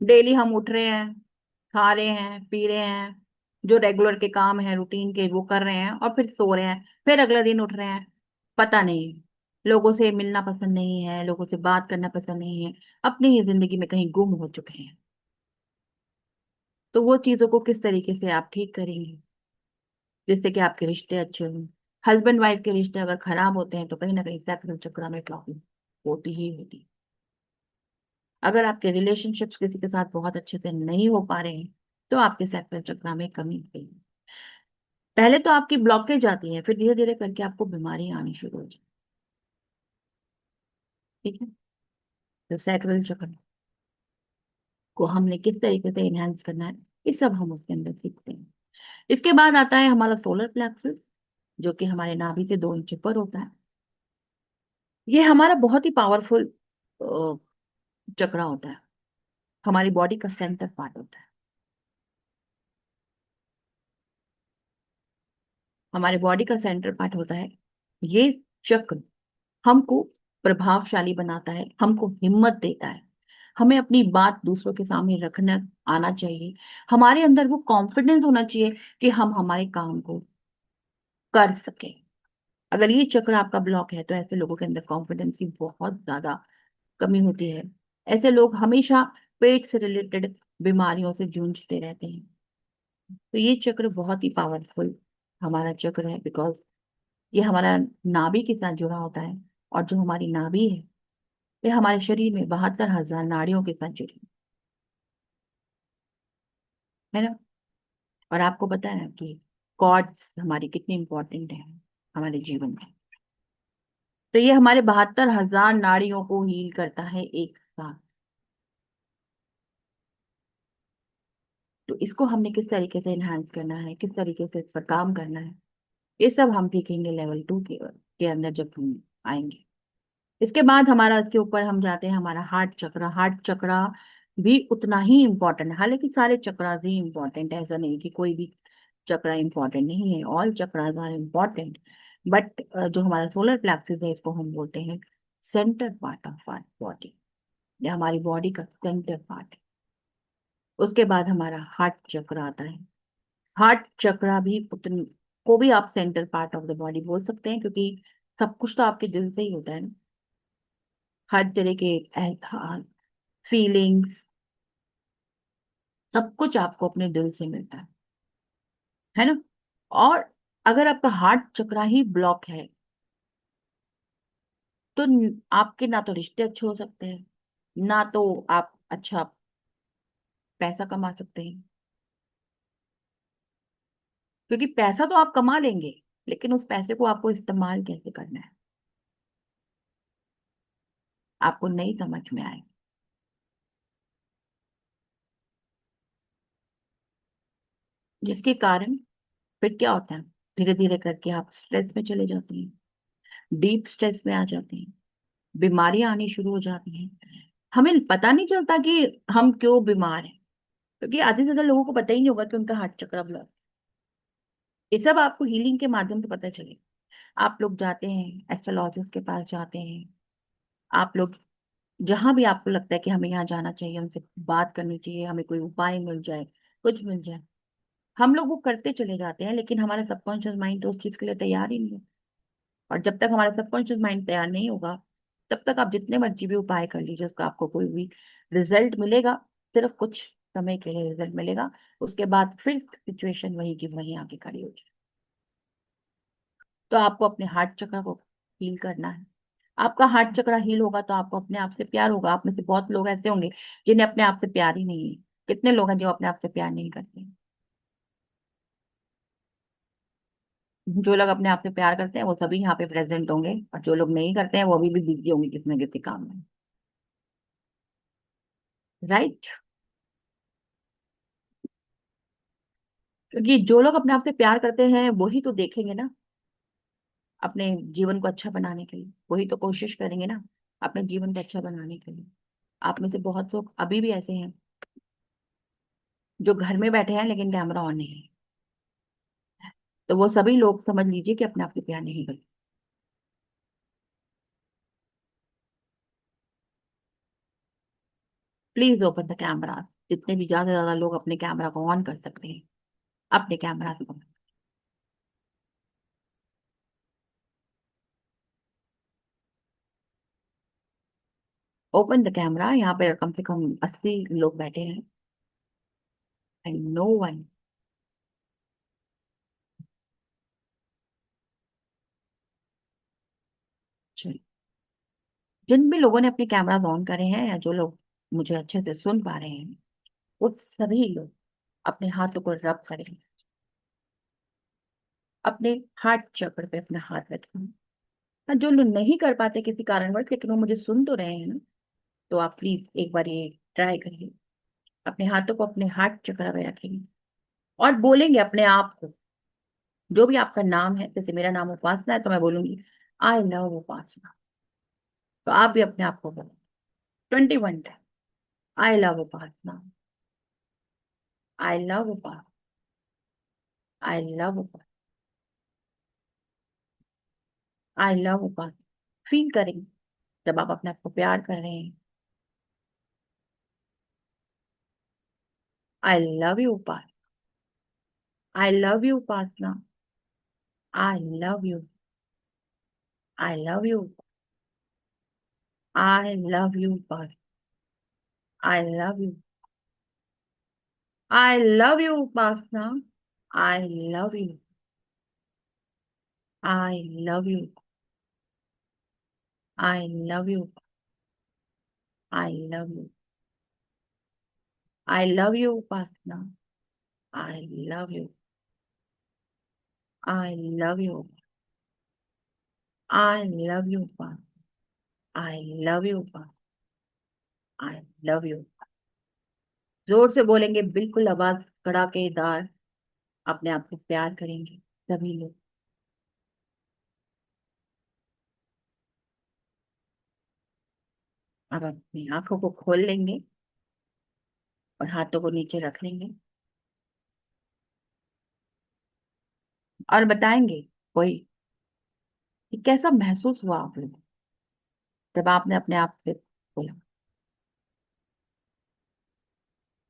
A: डेली हम उठ रहे हैं, खा रहे हैं, पी रहे हैं, जो रेगुलर के काम है रूटीन के वो कर रहे हैं, और फिर सो रहे हैं, फिर अगला दिन उठ रहे हैं। पता नहीं, लोगों से मिलना पसंद नहीं है, लोगों से बात करना पसंद नहीं है, अपनी ही जिंदगी में कहीं गुम हो चुके हैं। तो वो चीजों को किस तरीके से आप ठीक करेंगे जिससे कि आपके रिश्ते अच्छे हों। हस्बैंड वाइफ के रिश्ते अगर खराब होते हैं तो कहीं ना कहीं सैक्रल चक्र में प्रॉब्लम होती ही होती है। अगर आपके रिलेशनशिप्स किसी के साथ बहुत अच्छे से नहीं हो पा रहे हैं तो आपके सैक्रल चक्र में कमी है। पहले तो आपकी ब्लॉकेज आती है, फिर धीरे धीरे करके आपको बीमारी आनी शुरू हो जाती है। ठीक है। तो सैक्रल चक्र को हमने किस तरीके से एनहांस करना है, ये सब हम उसके अंदर सीखते हैं। इसके बाद आता है हमारा सोलर प्लेक्सस, जो कि हमारे नाभि से 2 इंच ऊपर होता है। ये हमारा बहुत ही पावरफुल चक्र होता है, हमारी बॉडी का सेंटर पार्ट होता है। हमारे बॉडी का सेंटर पार्ट होता है। ये चक्र हमको प्रभावशाली बनाता है, हमको हिम्मत देता है, हमें अपनी बात दूसरों के सामने रखना आना चाहिए। हमारे अंदर वो कॉन्फिडेंस होना चाहिए कि हम हमारे काम को कर सके। अगर ये चक्र आपका ब्लॉक है तो ऐसे लोगों के अंदर कॉन्फिडेंस की बहुत ज्यादा कमी होती है। ऐसे लोग हमेशा पेट से रिलेटेड बीमारियों से जूझते रहते हैं। तो ये चक्र बहुत ही पावरफुल हमारा चक्र है, बिकॉज ये हमारा नाभि के साथ जुड़ा होता है। और जो हमारी नाभि है ये हमारे शरीर में 72,000 नाड़ियों के साथ जुड़ी है ना। और आपको पता है कि कॉर्ड्स हमारी कितनी इंपॉर्टेंट है हमारे जीवन में। तो ये हमारे 72,000 नाड़ियों को हील करता है एक साथ। तो इसको हमने किस तरीके से एनहांस करना है, किस तरीके से इस पर काम करना है, ये सब हम सीखेंगे लेवल 2 के अंदर जब हम आएंगे। इसके बाद हमारा इसके ऊपर हम जाते हैं हमारा हार्ट चक्र। हार्ट चक्र भी उतना ही इम्पोर्टेंट है, हालांकि सारे चक्रास ही इम्पोर्टेंट है, ऐसा नहीं कि कोई भी चक्र इम्पोर्टेंट नहीं है, all chakras are important. But जो हमारा सोलर प्लेक्सस है इसको हम बोलते हैं centre part of our body, या हमारी बॉडी का सेंटर पार्ट। उसके बाद हमारा हार्ट चक्र आता है। हार्ट चक्र भी उतन को भी आप centre part of the body बोल सकते हैं, क्योंकि सब कुछ तो आपके दिल से ही होता है ना। हर तरह के एहसास, फीलिंग्स, सब कुछ आपको अपने दिल से मिलता है ना। और अगर आपका हार्ट चक्र ही ब्लॉक है तो आपके ना तो रिश्ते अच्छे हो सकते हैं, ना तो आप अच्छा पैसा कमा सकते हैं। क्योंकि पैसा तो आप कमा लेंगे, लेकिन उस पैसे को आपको इस्तेमाल कैसे करना है आपको नहीं समझ में आए। जिसके कारण फिर क्या होता है, धीरे धीरे करके आप स्ट्रेस में चले जाते हैं, डीप स्ट्रेस में आ जाते हैं, बीमारियां आनी शुरू हो जाती हैं। हमें पता नहीं चलता कि हम क्यों बीमार हैं, क्योंकि आधे से ज्यादा लोगों को पता ही नहीं होगा कि उनका हार्ट चक्र ब्लॉक। ये सब आपको हीलिंग के माध्यम से पता चलेगा। आप लोग जाते हैं एस्ट्रोलॉजिस्ट के पास जाते हैं, आप लोग जहां भी आपको लगता है कि हमें यहाँ जाना चाहिए, हमसे बात करनी चाहिए, हमें कोई उपाय मिल जाए, कुछ मिल जाए, हम लोग वो करते चले जाते हैं, लेकिन हमारा सबकॉन्शियस माइंड तो उस चीज के लिए तैयार ही नहीं है। और जब तक हमारा सबकॉन्शियस माइंड तैयार नहीं होगा तब तक आप जितने मर्जी भी उपाय कर लीजिए उसका आपको कोई भी रिजल्ट मिलेगा, सिर्फ कुछ समय के लिए रिजल्ट मिलेगा। उसके बाद फिर सिचुएशन वही की वही आके खड़ी हो जाए। तो आपको अपने हार्ट चक्र को हील करना है। आपका हार्ट चक्र हील होगा तो आपको अपने आप से प्यार होगा। आप में से बहुत लोग ऐसे होंगे जिन्हें अपने आप से प्यार ही नहीं है। कितने लोग हैं जो अपने आप से प्यार नहीं करते हैं। जो लोग अपने आप से प्यार करते हैं वो सभी यहाँ पे प्रेजेंट होंगे, और जो लोग नहीं करते हैं वो अभी भी बिजी होंगे किसी न किसी काम में। राइट। क्योंकि जो लोग अपने आप से प्यार करते हैं वही तो देखेंगे ना अपने जीवन को अच्छा बनाने के लिए, वही तो कोशिश करेंगे ना अपने जीवन को अच्छा बनाने के लिए। आप में से बहुत लोग अभी भी ऐसे हैं जो घर में बैठे हैं लेकिन कैमरा ऑन नहीं है, तो वो सभी लोग समझ लीजिए कि अपने आप से प्यार नहीं करते। Please open the camera. जितने भी ज्यादा से ज्यादा लोग अपने कैमरा को ऑन कर सकते हैं, अपने कैमरा को ओपन द कैमरा। यहाँ पे कम से कम 80 लोग बैठे हैं एंड नो वन। जिन भी लोगों ने अपने कैमरा ऑन करे हैं या जो लोग मुझे अच्छे से सुन पा रहे हैं, वो सभी लोग अपने हाथों को रब करें, अपने हार्ट चक्र पे अपना हाथ रखें। हाँ, जो लोग नहीं कर पाते किसी कारणवश लेकिन वो मुझे सुन तो रहे हैं ना, तो आप प्लीज एक बार ये ट्राई करिए। अपने हाथों को अपने हार्ट चक्र में रखेंगे और बोलेंगे अपने आप को, जो भी आपका नाम है, जैसे मेरा नाम उपासना है तो मैं बोलूंगी आई लव उपासना। तो आप भी अपने आप को बोलो 21 time, I love Upasana, I love Upasana, I love Upasana, I love Upasana. Feel करेंगे जब आप अपने आप को प्यार कर रहे हैं। I love you Upasana, I love you Upasana, I love you, I love you, I love you Upasana, I love you, I love you Upasana, I love you, I love you, I love you, I love you, I love you Upasana, I love you, I love you, I love you Upasana, I love you Upasana, I love you. जोर से बोलेंगे, बिल्कुल आवाज कड़ाकेदार। अपने आप को प्यार करेंगे सभी लोग। अब अपनी आंखों को खोल लेंगे और हाथों को नीचे रख लेंगे और बताएंगे कोई कि कैसा महसूस हुआ आप लोगों को जब आपने अपने आप से बोला।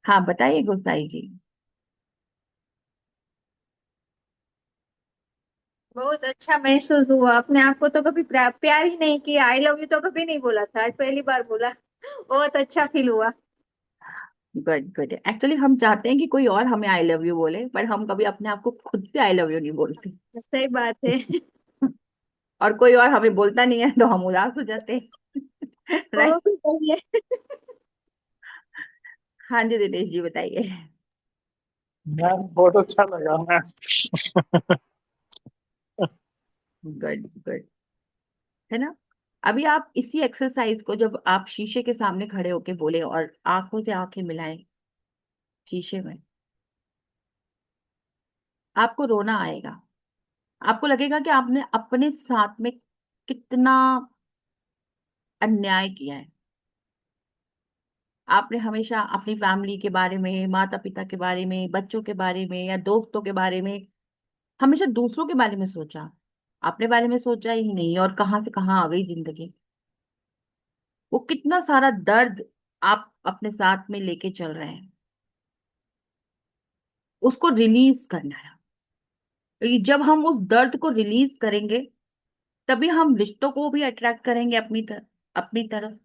A: हाँ बताइए गुस्साई जी।
C: बहुत अच्छा महसूस हुआ। अपने आप को तो कभी प्यार ही नहीं किया, आई लव यू तो कभी नहीं बोला था, आज पहली बार बोला। बहुत अच्छा फील हुआ।
A: Good good. एक्चुअली हम चाहते हैं कि कोई और हमें आई लव यू बोले, पर हम कभी अपने आप को खुद से आई लव यू नहीं बोलते।
C: सही बात है।
A: और कोई और हमें बोलता नहीं है तो हम उदास हो जाते हैं।
C: वो
A: राइट।
C: भी सही है।
A: हाँ जी दिनेश जी बताइए।
D: मैम बहुत अच्छा लगा मैम।
A: Good good. है ना। अभी आप इसी एक्सरसाइज को जब आप शीशे के सामने खड़े होके बोले और आंखों से आंखें मिलाएं शीशे में, आपको रोना आएगा। आपको लगेगा कि आपने अपने साथ में कितना अन्याय किया है। आपने हमेशा अपनी फैमिली के बारे में, माता पिता के बारे में, बच्चों के बारे में या दोस्तों के बारे में हमेशा दूसरों के बारे में सोचा, अपने बारे में सोचा ही नहीं। और कहाँ से कहाँ आ गई जिंदगी। वो कितना सारा दर्द आप अपने साथ में लेके चल रहे हैं, उसको रिलीज करना है। क्योंकि जब हम उस दर्द को रिलीज करेंगे तभी हम रिश्तों को भी अट्रैक्ट करेंगे अपनी तरफ।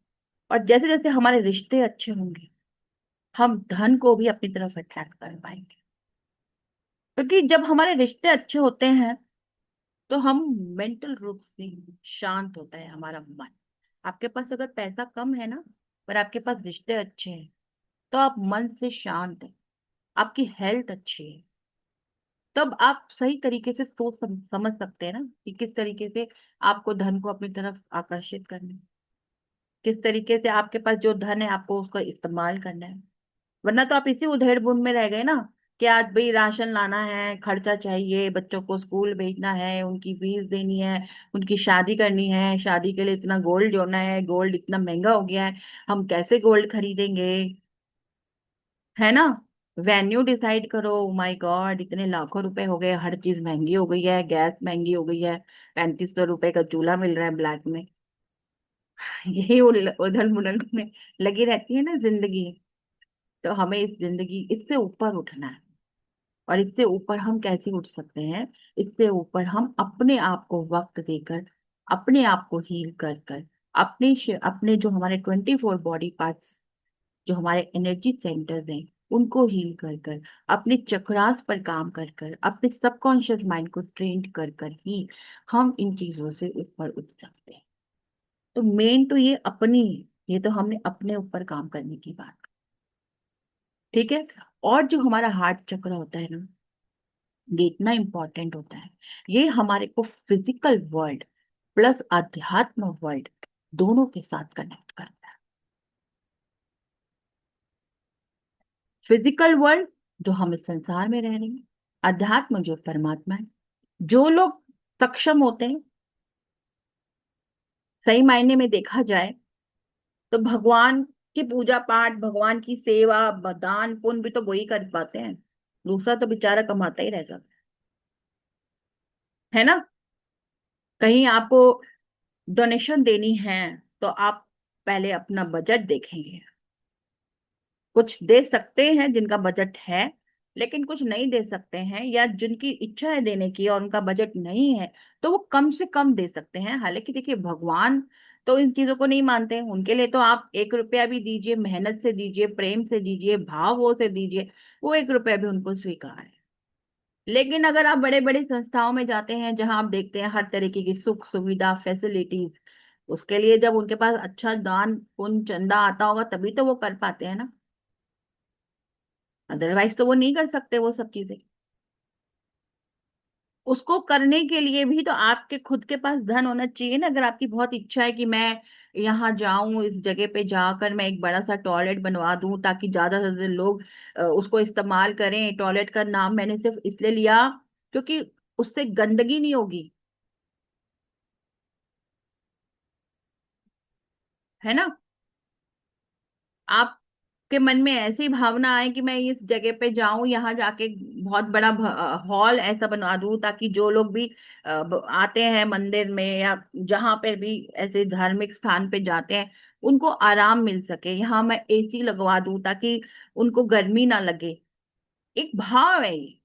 A: और जैसे जैसे हमारे रिश्ते अच्छे होंगे हम धन को भी अपनी तरफ अट्रैक्ट कर पाएंगे। क्योंकि जब हमारे रिश्ते अच्छे होते हैं तो हम मेंटल रूप से शांत होता है हमारा मन। आपके पास अगर पैसा कम है ना, पर आपके पास रिश्ते अच्छे हैं, तो आप मन से शांत है, आपकी हेल्थ अच्छी है, तब आप सही तरीके से सोच समझ सकते हैं ना कि किस तरीके से आपको धन को अपनी तरफ आकर्षित करना है, किस तरीके से आपके पास जो धन है आपको उसका इस्तेमाल करना है। वरना तो आप इसी उधेड़ बुन में रह गए ना कि आज भाई राशन लाना है, खर्चा चाहिए, बच्चों को स्कूल भेजना है, उनकी फीस देनी है, उनकी शादी करनी है, शादी के लिए इतना गोल्ड जोड़ना है, गोल्ड इतना महंगा हो गया है, हम कैसे गोल्ड खरीदेंगे, है ना। वेन्यू डिसाइड करो, माय गॉड इतने लाखों रुपए हो गए, हर चीज महंगी हो गई है, गैस महंगी हो गई है, 3500 रुपए का चूल्हा मिल रहा है ब्लैक में। यही उधल मुधल में लगी रहती है ना जिंदगी। तो हमें इस जिंदगी इससे ऊपर उठना है। और इससे ऊपर हम कैसे उठ सकते हैं? इससे ऊपर हम अपने आप को वक्त देकर, अपने आप को हील कर कर, अपने जो हमारे 24 बॉडी पार्ट्स, जो हमारे एनर्जी सेंटर्स हैं, उनको हील कर कर, अपने चक्रास पर काम कर कर, अपने सबकॉन्शियस माइंड को ट्रेन कर कर ही हम इन चीजों से ऊपर उठ सकते हैं। तो मेन तो ये अपनी, ये तो हमने अपने ऊपर काम करने की बात, ठीक है। और जो हमारा हार्ट चक्र होता है ना, ये इतना इंपॉर्टेंट होता है। ये हमारे को फिजिकल वर्ल्ड प्लस अध्यात्म वर्ल्ड दोनों के साथ कनेक्ट करता है। फिजिकल वर्ल्ड जो हम इस संसार में रह रहे हैं, अध्यात्म जो परमात्मा है। जो लोग सक्षम होते हैं, सही मायने में देखा जाए तो भगवान की पूजा पाठ, भगवान की सेवा, दान पुण्य भी तो वही कर पाते हैं। दूसरा तो बेचारा कमाता ही रह जाता है ना। कहीं आपको डोनेशन देनी है तो आप पहले अपना बजट देखेंगे। कुछ दे सकते हैं जिनका बजट है, लेकिन कुछ नहीं दे सकते हैं, या जिनकी इच्छा है देने की और उनका बजट नहीं है, तो वो कम से कम दे सकते हैं। हालांकि देखिए, भगवान तो इन चीजों को नहीं मानते। उनके लिए तो आप 1 रुपया भी दीजिए, मेहनत से दीजिए, प्रेम से दीजिए, भावों से दीजिए, वो 1 रुपया भी उनको स्वीकार है। लेकिन अगर आप बड़े बड़े संस्थाओं में जाते हैं जहां आप देखते हैं हर तरीके की सुख सुविधा फैसिलिटीज, उसके लिए जब उनके पास अच्छा दान पुण्य चंदा आता होगा तभी तो वो कर पाते हैं ना। अदरवाइज तो वो नहीं कर सकते वो सब चीजें। उसको करने के लिए भी तो आपके खुद के पास धन होना चाहिए ना। अगर आपकी बहुत इच्छा है कि मैं यहाँ जाऊं, इस जगह पे जाकर मैं एक बड़ा सा टॉयलेट बनवा दूं ताकि ज्यादा से ज्यादा लोग उसको इस्तेमाल करें। टॉयलेट का नाम मैंने सिर्फ इसलिए लिया क्योंकि उससे गंदगी नहीं होगी, है ना। आपके मन में ऐसी भावना आए कि मैं इस जगह पे जाऊं, यहाँ जाके बहुत बड़ा हॉल ऐसा बनवा दूं ताकि जो लोग भी आते हैं मंदिर में या जहां पे भी ऐसे धार्मिक स्थान पे जाते हैं, उनको आराम मिल सके। यहाँ मैं एसी लगवा दूं ताकि उनको गर्मी ना लगे। एक भाव है ये,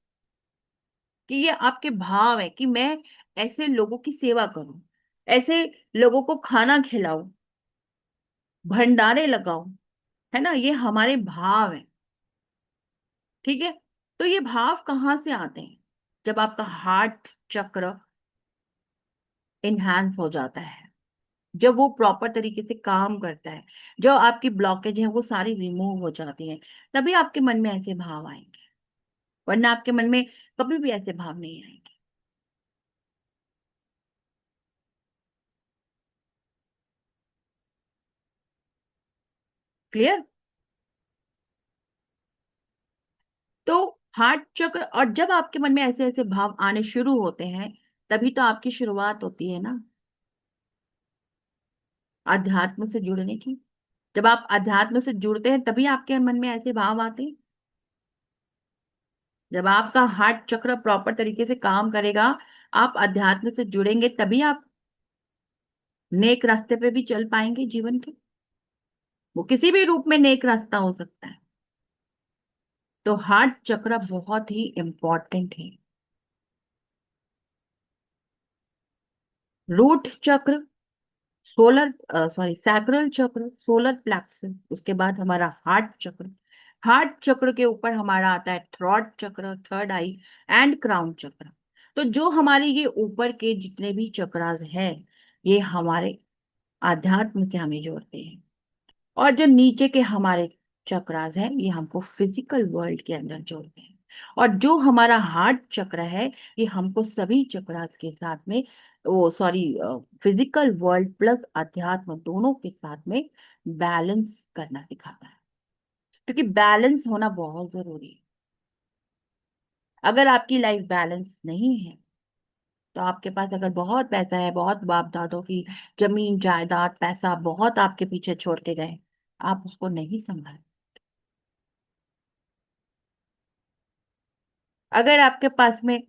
A: कि ये आपके भाव है कि मैं ऐसे लोगों की सेवा करूं, ऐसे लोगों को खाना खिलाऊं, भंडारे लगाऊं, है ना। ये हमारे भाव है, ठीक है। तो ये भाव कहाँ से आते हैं? जब आपका हार्ट चक्र इनहैंस हो जाता है, जब वो प्रॉपर तरीके से काम करता है, जो आपकी ब्लॉकेज है वो सारी रिमूव हो जाती है, तभी आपके मन में ऐसे भाव आएंगे। वरना आपके मन में कभी भी ऐसे भाव नहीं आएंगे। क्लियर? तो हार्ट चक्र, और जब आपके मन में ऐसे ऐसे भाव आने शुरू होते हैं, तभी तो आपकी शुरुआत होती है ना अध्यात्म से जुड़ने की। जब आप अध्यात्म से जुड़ते हैं तभी आपके मन में ऐसे भाव आते हैं। जब आपका हार्ट चक्र प्रॉपर तरीके से काम करेगा, आप अध्यात्म से जुड़ेंगे, तभी आप नेक रास्ते पे भी चल पाएंगे जीवन के। वो किसी भी रूप में नेक रास्ता हो सकता है। तो हार्ट चक्र बहुत ही इंपॉर्टेंट है। रूट चक्र, सोलर सॉरी सैक्रल चक्र, सोलर प्लेक्सस, उसके बाद हमारा हार्ट चक्र। हार्ट चक्र के ऊपर हमारा आता है थ्रॉट चक्र, थर्ड आई, एंड क्राउन चक्र। तो जो हमारे ये ऊपर के जितने भी चक्रास हैं, ये हमारे आध्यात्म से हमें जोड़ते हैं। और जो नीचे के हमारे चक्रास हैं, ये हमको फिजिकल वर्ल्ड के अंदर जोड़ते हैं। और जो हमारा हार्ट चक्र है, ये हमको सभी चक्रास के साथ में, वो सॉरी, फिजिकल वर्ल्ड प्लस अध्यात्म दोनों के साथ में बैलेंस करना सिखाता है, क्योंकि बैलेंस होना बहुत जरूरी है। अगर आपकी लाइफ बैलेंस नहीं है, तो आपके पास अगर बहुत पैसा है, बहुत बाप दादों की जमीन जायदाद पैसा बहुत आपके पीछे छोड़ के गए, आप उसको नहीं संभाल। अगर आपके पास में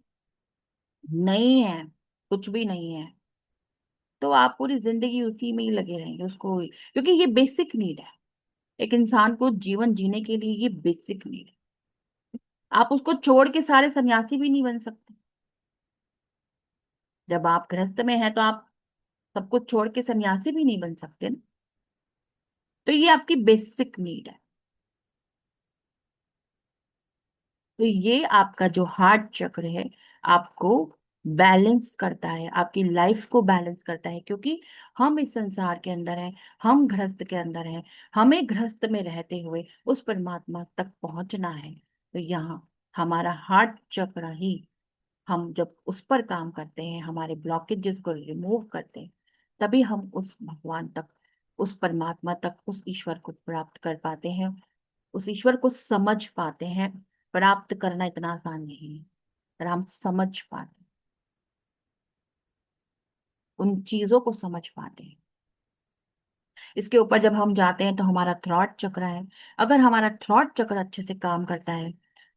A: नहीं है, कुछ भी नहीं है, तो आप पूरी जिंदगी उसी में ही लगे रहेंगे उसको, क्योंकि ये बेसिक नीड है। एक इंसान को जीवन जीने के लिए ये बेसिक नीड है। आप उसको छोड़ के सारे सन्यासी भी नहीं बन सकते। जब आप गृहस्थ में हैं तो आप सब कुछ छोड़ के सन्यासी भी नहीं बन सकते ना। तो ये आपकी बेसिक नीड है। तो ये आपका जो हार्ट चक्र है, आपको बैलेंस करता है, आपकी लाइफ को बैलेंस करता है, क्योंकि हम इस संसार के अंदर हैं, हम गृहस्थ के अंदर हैं, हमें गृहस्थ में रहते हुए उस परमात्मा तक पहुंचना है। तो यहाँ हमारा हार्ट चक्र ही, हम जब उस पर काम करते हैं, हमारे ब्लॉकेजेस को रिमूव करते हैं, तभी हम उस भगवान तक, उस परमात्मा तक, उस ईश्वर को प्राप्त कर पाते हैं, उस ईश्वर को समझ पाते हैं। प्राप्त करना इतना आसान नहीं है, पर हम समझ पाते हैं, उन चीजों को समझ पाते हैं। इसके ऊपर जब हम जाते हैं तो हमारा थ्रॉट चक्र है। अगर हमारा थ्रॉट चक्र अच्छे से काम करता है,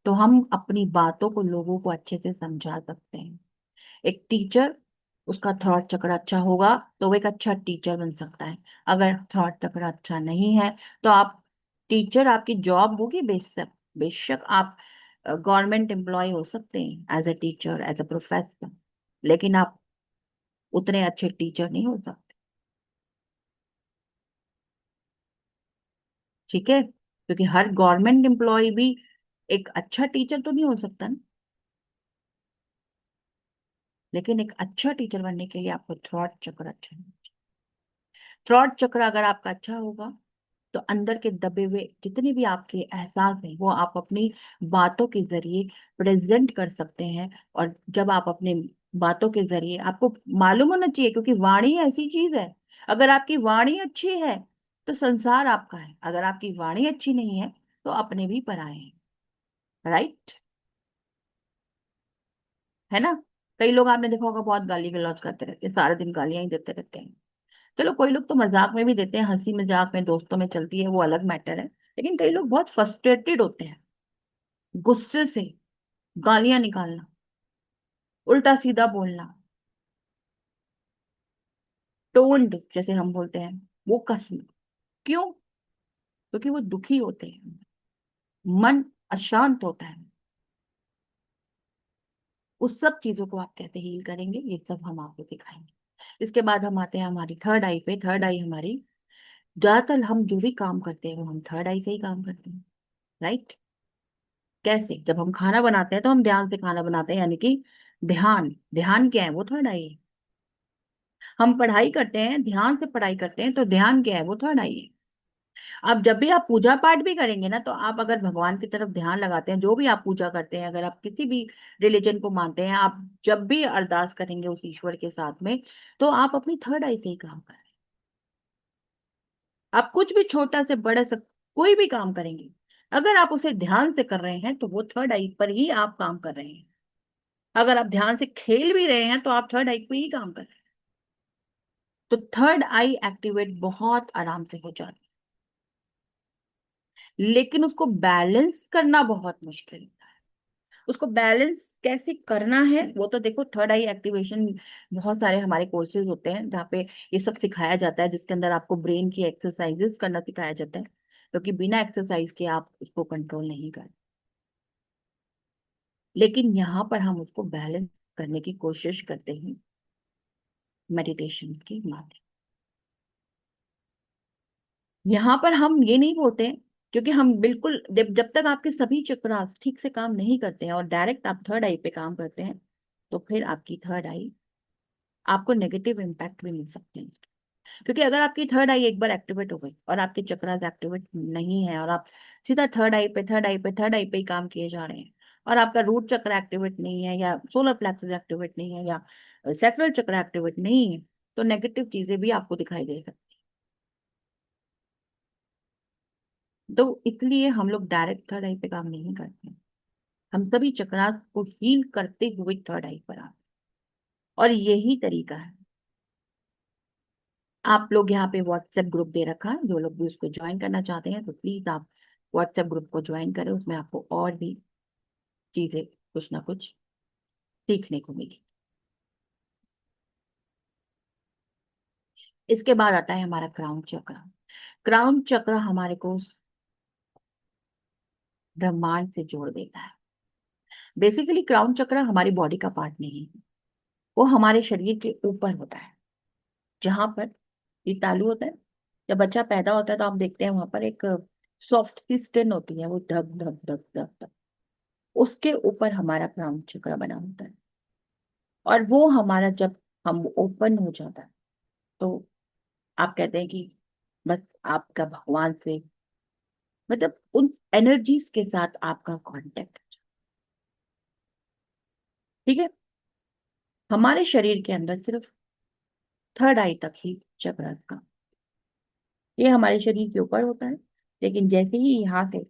A: तो हम अपनी बातों को लोगों को अच्छे से समझा सकते हैं। एक टीचर, उसका थॉट चक्र अच्छा होगा तो वो एक अच्छा टीचर बन सकता है। अगर थॉट चक्र अच्छा नहीं है, तो आप टीचर, आपकी जॉब होगी बेशक, बेशक आप गवर्नमेंट एम्प्लॉय हो सकते हैं as a teacher, as a professor, लेकिन आप उतने अच्छे टीचर नहीं हो सकते। ठीक है, क्योंकि हर गवर्नमेंट एम्प्लॉय भी एक अच्छा टीचर तो नहीं हो सकता ना। लेकिन एक अच्छा टीचर बनने के लिए आपको थॉट चक्र अच्छा है। थॉट चक्र अगर आपका अच्छा होगा, तो अंदर के दबे हुए जितने भी आपके एहसास हैं, वो आप अपनी बातों के जरिए प्रेजेंट कर सकते हैं। और जब आप अपने बातों के जरिए, आपको मालूम होना चाहिए, क्योंकि वाणी ऐसी चीज है, अगर आपकी वाणी अच्छी है तो संसार आपका है, अगर आपकी वाणी अच्छी नहीं है तो अपने भी पराए हैं। राइट, है ना। कई लोग आपने देखा होगा बहुत गाली गलौज करते रहते हैं, सारा दिन गालियां ही देते रहते हैं। चलो, कोई लोग तो मजाक में भी देते हैं, हंसी मजाक में दोस्तों में चलती है, वो अलग मैटर है। लेकिन कई लोग बहुत फ्रस्ट्रेटेड होते हैं, गुस्से से गालियां निकालना, उल्टा सीधा बोलना, टोन्ड जैसे हम बोलते हैं, वो कसना। क्यों? क्योंकि वो दुखी होते हैं, मन अशांत होता है। उस सब चीजों को आप कैसे हील करेंगे, ये सब हम आपको सिखाएंगे। इसके बाद हम आते हैं हमारी थर्ड आई पे। थर्ड आई हमारी, ज्यादातर हम जो भी काम करते हैं वो हम थर्ड आई से ही काम करते हैं। राइट। कैसे? जब हम खाना बनाते हैं तो हम ध्यान से खाना बनाते हैं, यानी कि ध्यान, ध्यान क्या है? वो थर्ड आई है। हम पढ़ाई करते हैं, ध्यान से पढ़ाई करते हैं, तो ध्यान क्या है? वो थर्ड आई है। अब जब भी आप पूजा पाठ भी करेंगे ना, तो आप अगर भगवान की तरफ ध्यान लगाते हैं, जो भी आप पूजा करते हैं, अगर आप किसी भी रिलीजन को मानते हैं, आप जब भी अरदास करेंगे उस ईश्वर के साथ में, तो आप अपनी थर्ड आई से ही काम कर रहे हैं। आप कुछ भी छोटा से बड़ा से कोई भी काम करेंगे, अगर आप उसे ध्यान से कर रहे हैं, तो वो थर्ड आई पर ही आप काम कर रहे हैं। अगर आप ध्यान से खेल भी रहे हैं, तो आप थर्ड आई पे ही काम कर रहे हैं। तो थर्ड आई एक्टिवेट बहुत आराम से हो जाती है, लेकिन उसको बैलेंस करना बहुत मुश्किल है। उसको बैलेंस कैसे करना है, वो तो देखो, थर्ड आई एक्टिवेशन, बहुत सारे हमारे कोर्सेज होते हैं जहाँ पे ये सब सिखाया जाता है, जिसके अंदर आपको ब्रेन की एक्सरसाइजेस करना सिखाया जाता है, क्योंकि बिना एक्सरसाइज के आप उसको कंट्रोल नहीं कर। लेकिन यहाँ पर हम उसको बैलेंस करने की कोशिश करते हैं मेडिटेशन के माध्यम। यहाँ पर हम ये नहीं बोलते हैं, क्योंकि हम बिल्कुल, जब जब तक आपके सभी चक्रास ठीक से काम नहीं करते हैं और डायरेक्ट आप थर्ड आई पे काम करते हैं, तो फिर आपकी थर्ड आई, आपको नेगेटिव इम्पैक्ट भी मिल सकते हैं। क्योंकि अगर आपकी थर्ड आई एक बार एक्टिवेट हो गई और आपके चक्रास एक्टिवेट नहीं है, और आप सीधा थर्ड आई पे, थर्ड आई पे, थर्ड आई पे ही काम किए जा रहे हैं, और आपका रूट चक्र एक्टिवेट नहीं है, या सोलर प्लेक्सस एक्टिवेट नहीं है, या सैक्रल चक्र एक्टिवेट नहीं है, तो नेगेटिव चीजें भी आपको दिखाई दे सकती हैं। तो इसलिए हम लोग डायरेक्ट थर्ड आई पे काम नहीं करते हैं। हम सभी चक्रास को हील करते हुए थर्ड आई पर आते हैं, और यही तरीका है। आप लोग यहाँ पे व्हाट्सएप ग्रुप दे रखा है, जो लोग भी उसको ज्वाइन करना चाहते हैं तो प्लीज आप व्हाट्सएप ग्रुप को ज्वाइन करें, उसमें आपको और भी चीजें कुछ ना कुछ सीखने को मिली। इसके बाद आता है हमारा क्राउन चक्र। क्राउन चक्र हमारे को ब्रह्मांड से जोड़ देता है। बेसिकली क्राउन चक्र हमारी बॉडी का पार्ट नहीं है, वो हमारे शरीर के ऊपर होता है, जहां पर ये तालू होता है। जब बच्चा पैदा होता है तो आप देखते हैं वहां पर एक सॉफ्ट सी स्किन होती है, वो धक धक धक धक धक, उसके ऊपर हमारा क्राउन चक्र बना होता है। और वो हमारा जब हम ओपन हो जाता है तो आप कहते हैं कि बस आपका भगवान से, मतलब उन एनर्जीज के साथ आपका कांटेक्ट। ठीक है, हमारे शरीर के अंदर सिर्फ थर्ड आई तक ही चक्र का, ये हमारे शरीर के ऊपर होता है। लेकिन जैसे ही यहाँ से,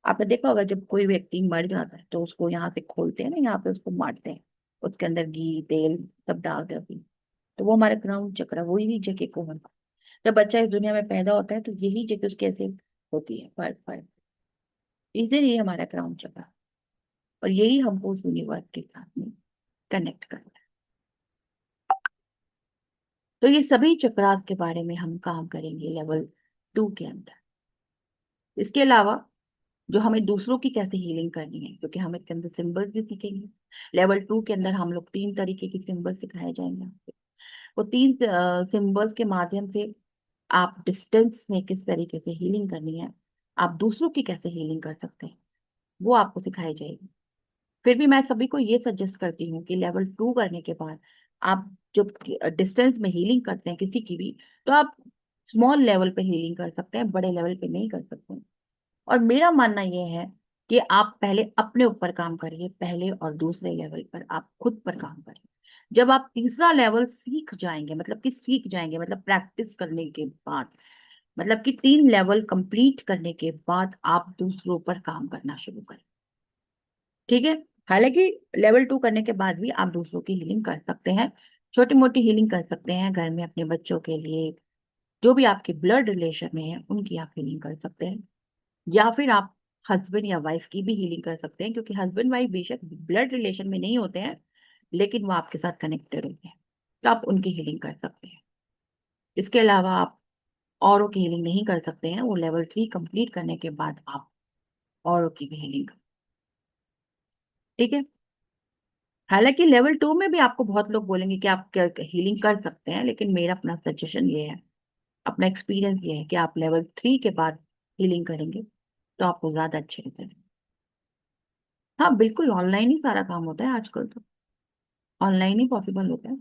A: आपने देखा होगा जब कोई व्यक्ति मर जाता है तो उसको यहाँ से खोलते हैं ना, यहाँ पे उसको मारते हैं, उसके अंदर घी तेल सब डाल देते हैं, तो वो हमारा क्राउन चक्र वही जगह को होता है। जब बच्चा इस दुनिया में पैदा होता है तो यही जगह उसके ऐसे होती है, फर्क फर्क, इसीलिए हमारा क्राउन चक्र, और यही हमको उस यूनिवर्स के साथ में कनेक्ट करता है। तो ये सभी चक्रास के बारे में हम काम करेंगे लेवल 2 के अंदर। इसके अलावा जो हमें दूसरों की कैसे हीलिंग करनी है, क्योंकि हम इसके अंदर सिंबल्स भी सीखेंगे। लेवल 2 के अंदर हम लोग 3 तरीके की सिंबल्स सिखाए जाएंगे आपको। वो 3 सिंबल्स के माध्यम से आप डिस्टेंस में किस तरीके से हीलिंग करनी है, आप दूसरों की कैसे हीलिंग कर सकते हैं, वो आपको सिखाई जाएगी। फिर भी मैं सभी को ये सजेस्ट करती हूँ कि लेवल 2 करने के बाद आप जब डिस्टेंस में हीलिंग करते हैं किसी की भी, तो आप स्मॉल लेवल पे हीलिंग कर सकते हैं, बड़े लेवल पे नहीं कर सकते हैं। और मेरा मानना यह है कि आप पहले अपने ऊपर काम करिए, पहले और दूसरे लेवल पर आप खुद पर काम करिए। जब आप तीसरा लेवल सीख जाएंगे, मतलब कि सीख जाएंगे मतलब प्रैक्टिस करने के बाद, मतलब कि 3 लेवल कंप्लीट करने के बाद आप दूसरों पर काम करना शुरू करें। ठीक है, हालांकि लेवल 2 करने के बाद भी आप दूसरों की हीलिंग कर सकते हैं, छोटी मोटी हीलिंग कर सकते हैं घर में अपने बच्चों के लिए, जो भी आपके ब्लड रिलेशन में है उनकी आप हीलिंग कर सकते हैं। या फिर आप हस्बैंड या वाइफ की भी हीलिंग कर सकते हैं, क्योंकि हस्बैंड वाइफ बेशक ब्लड रिलेशन में नहीं होते हैं लेकिन वो आपके साथ कनेक्टेड होते हैं, तो आप उनकी हीलिंग कर सकते हैं। इसके अलावा आप औरों की हीलिंग नहीं कर सकते हैं, वो लेवल 3 कंप्लीट करने के बाद आप औरों की भी हीलिंग कर। ठीक है, हालांकि लेवल 2 में भी आपको बहुत लोग बोलेंगे कि आप हीलिंग कर सकते हैं, लेकिन मेरा अपना सजेशन ये है, अपना एक्सपीरियंस ये है कि आप लेवल 3 के बाद हीलिंग करेंगे तो आपको ज्यादा अच्छे रिजल्ट। हाँ बिल्कुल, ऑनलाइन ही सारा काम होता है आजकल, तो ऑनलाइन ही पॉसिबल होता है।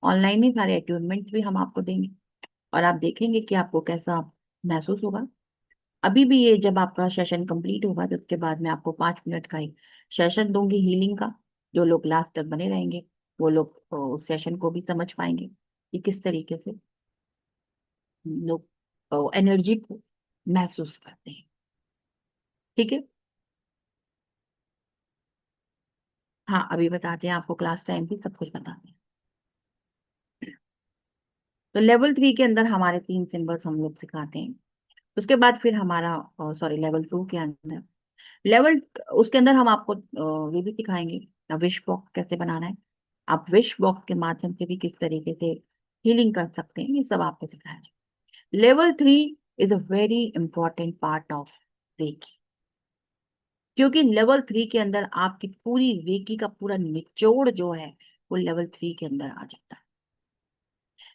A: ऑनलाइन ही सारे अट्यूनमेंट्स भी हम आपको देंगे, और आप देखेंगे कि आपको कैसा महसूस होगा। अभी भी ये जब आपका सेशन कंप्लीट होगा तो उसके बाद मैं आपको 5 मिनट का एक सेशन दूंगी हीलिंग का। जो लोग लास्ट तक बने रहेंगे वो लोग उस सेशन को भी समझ पाएंगे कि किस तरीके से लोग एनर्जी को महसूस करते हैं। ठीक है, हाँ अभी बताते हैं आपको, क्लास टाइम भी सब कुछ बताते हैं। तो लेवल 3 के अंदर हमारे 3 सिंबल्स हम लोग सिखाते हैं। उसके बाद फिर हमारा, सॉरी, लेवल 2 के अंदर लेवल, उसके अंदर हम आपको ये भी सिखाएंगे विश बॉक्स कैसे बनाना है। आप विश बॉक्स के माध्यम से भी किस तरीके से हीलिंग कर सकते हैं, ये सब आपको सिखाया जाए। Level 3 is a very important part of reiki, क्योंकि लेवल 3 के अंदर आपकी पूरी रेकी का पूरा निचोड़ जो है वो लेवल 3 के अंदर आ जाता है।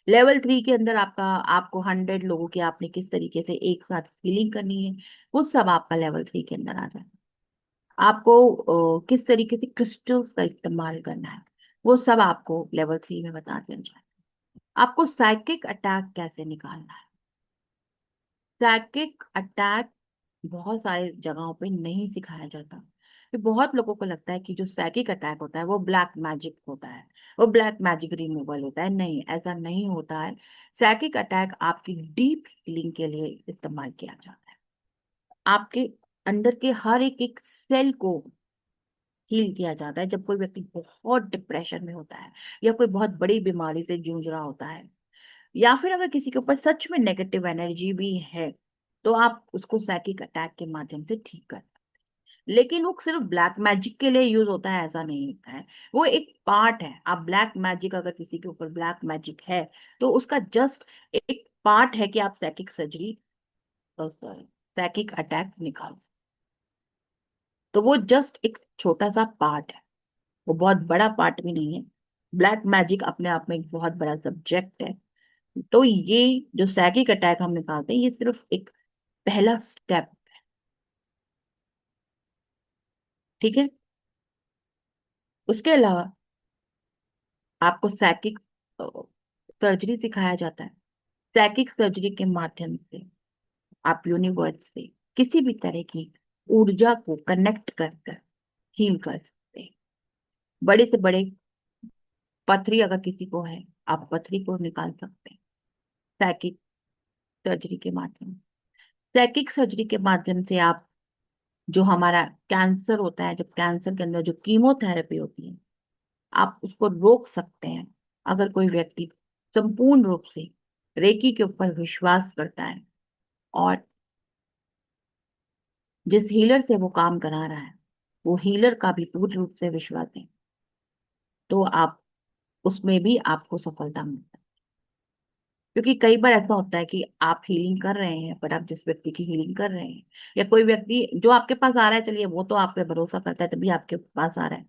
A: लेवल 3 के अंदर आपको 100 लोगों की आपने किस तरीके से एक साथ हीलिंग करनी है, वो सब आपका लेवल 3 के अंदर आ जाता है। आपको किस तरीके से क्रिस्टल्स का इस्तेमाल करना है, वो सब आपको लेवल 3 में बता दिया जाए। आपको साइकिक अटैक कैसे निकालना है। साइकिक अटैक बहुत सारी जगहों पे नहीं सिखाया जाता, फिर बहुत लोगों को लगता है कि जो साइकिक अटैक होता है वो ब्लैक मैजिक होता है, वो ब्लैक मैजिक रिमूवल होता है। नहीं, ऐसा नहीं होता है। साइकिक अटैक आपकी डीप हीलिंग के लिए इस्तेमाल किया जाता है। आपके अंदर के हर एक एक सेल को हील किया जाता है। जब कोई व्यक्ति बहुत डिप्रेशन में होता है, या कोई बहुत बड़ी बीमारी से जूझ रहा होता है, या फिर अगर किसी के ऊपर सच में नेगेटिव एनर्जी भी है, तो आप उसको साइकिक अटैक के माध्यम से ठीक कर। लेकिन वो सिर्फ ब्लैक मैजिक के लिए यूज होता है ऐसा नहीं होता है। वो एक पार्ट है। आप ब्लैक मैजिक, अगर किसी के ऊपर ब्लैक मैजिक है, तो उसका जस्ट एक पार्ट है कि आप साइकिक सर्जरी, साइकिक अटैक निकाल। तो वो जस्ट एक छोटा सा पार्ट है, वो बहुत बड़ा पार्ट भी नहीं है। ब्लैक मैजिक अपने आप में एक बहुत बड़ा सब्जेक्ट है। तो ये जो साइकिक अटैक हम निकालते हैं, ये सिर्फ एक पहला स्टेप। ठीक है। उसके अलावा आपको साइकिक सर्जरी सिखाया जाता है। साइकिक सर्जरी के माध्यम से आप यूनिवर्स से किसी भी तरह की ऊर्जा को कनेक्ट कर कर हील कर सकते हैं। बड़े से बड़े पथरी अगर किसी को है, आप पथरी को निकाल सकते हैं साइकिक सर्जरी के माध्यम। साइकिक सर्जरी के माध्यम से आप, जो हमारा कैंसर होता है, जब कैंसर के अंदर जो कीमोथेरेपी होती है, आप उसको रोक सकते हैं। अगर कोई व्यक्ति संपूर्ण रूप से रेकी के ऊपर विश्वास करता है, और जिस हीलर से वो काम करा रहा है वो हीलर का भी पूर्ण रूप से विश्वास है, तो आप उसमें भी आपको सफलता मिलता है। क्योंकि कई बार ऐसा होता है कि आप हीलिंग कर रहे हैं, पर आप जिस व्यक्ति की हीलिंग कर रहे हैं, या कोई व्यक्ति जो आपके पास आ रहा है, चलिए वो तो आप पे भरोसा करता है तभी आपके पास आ रहा है,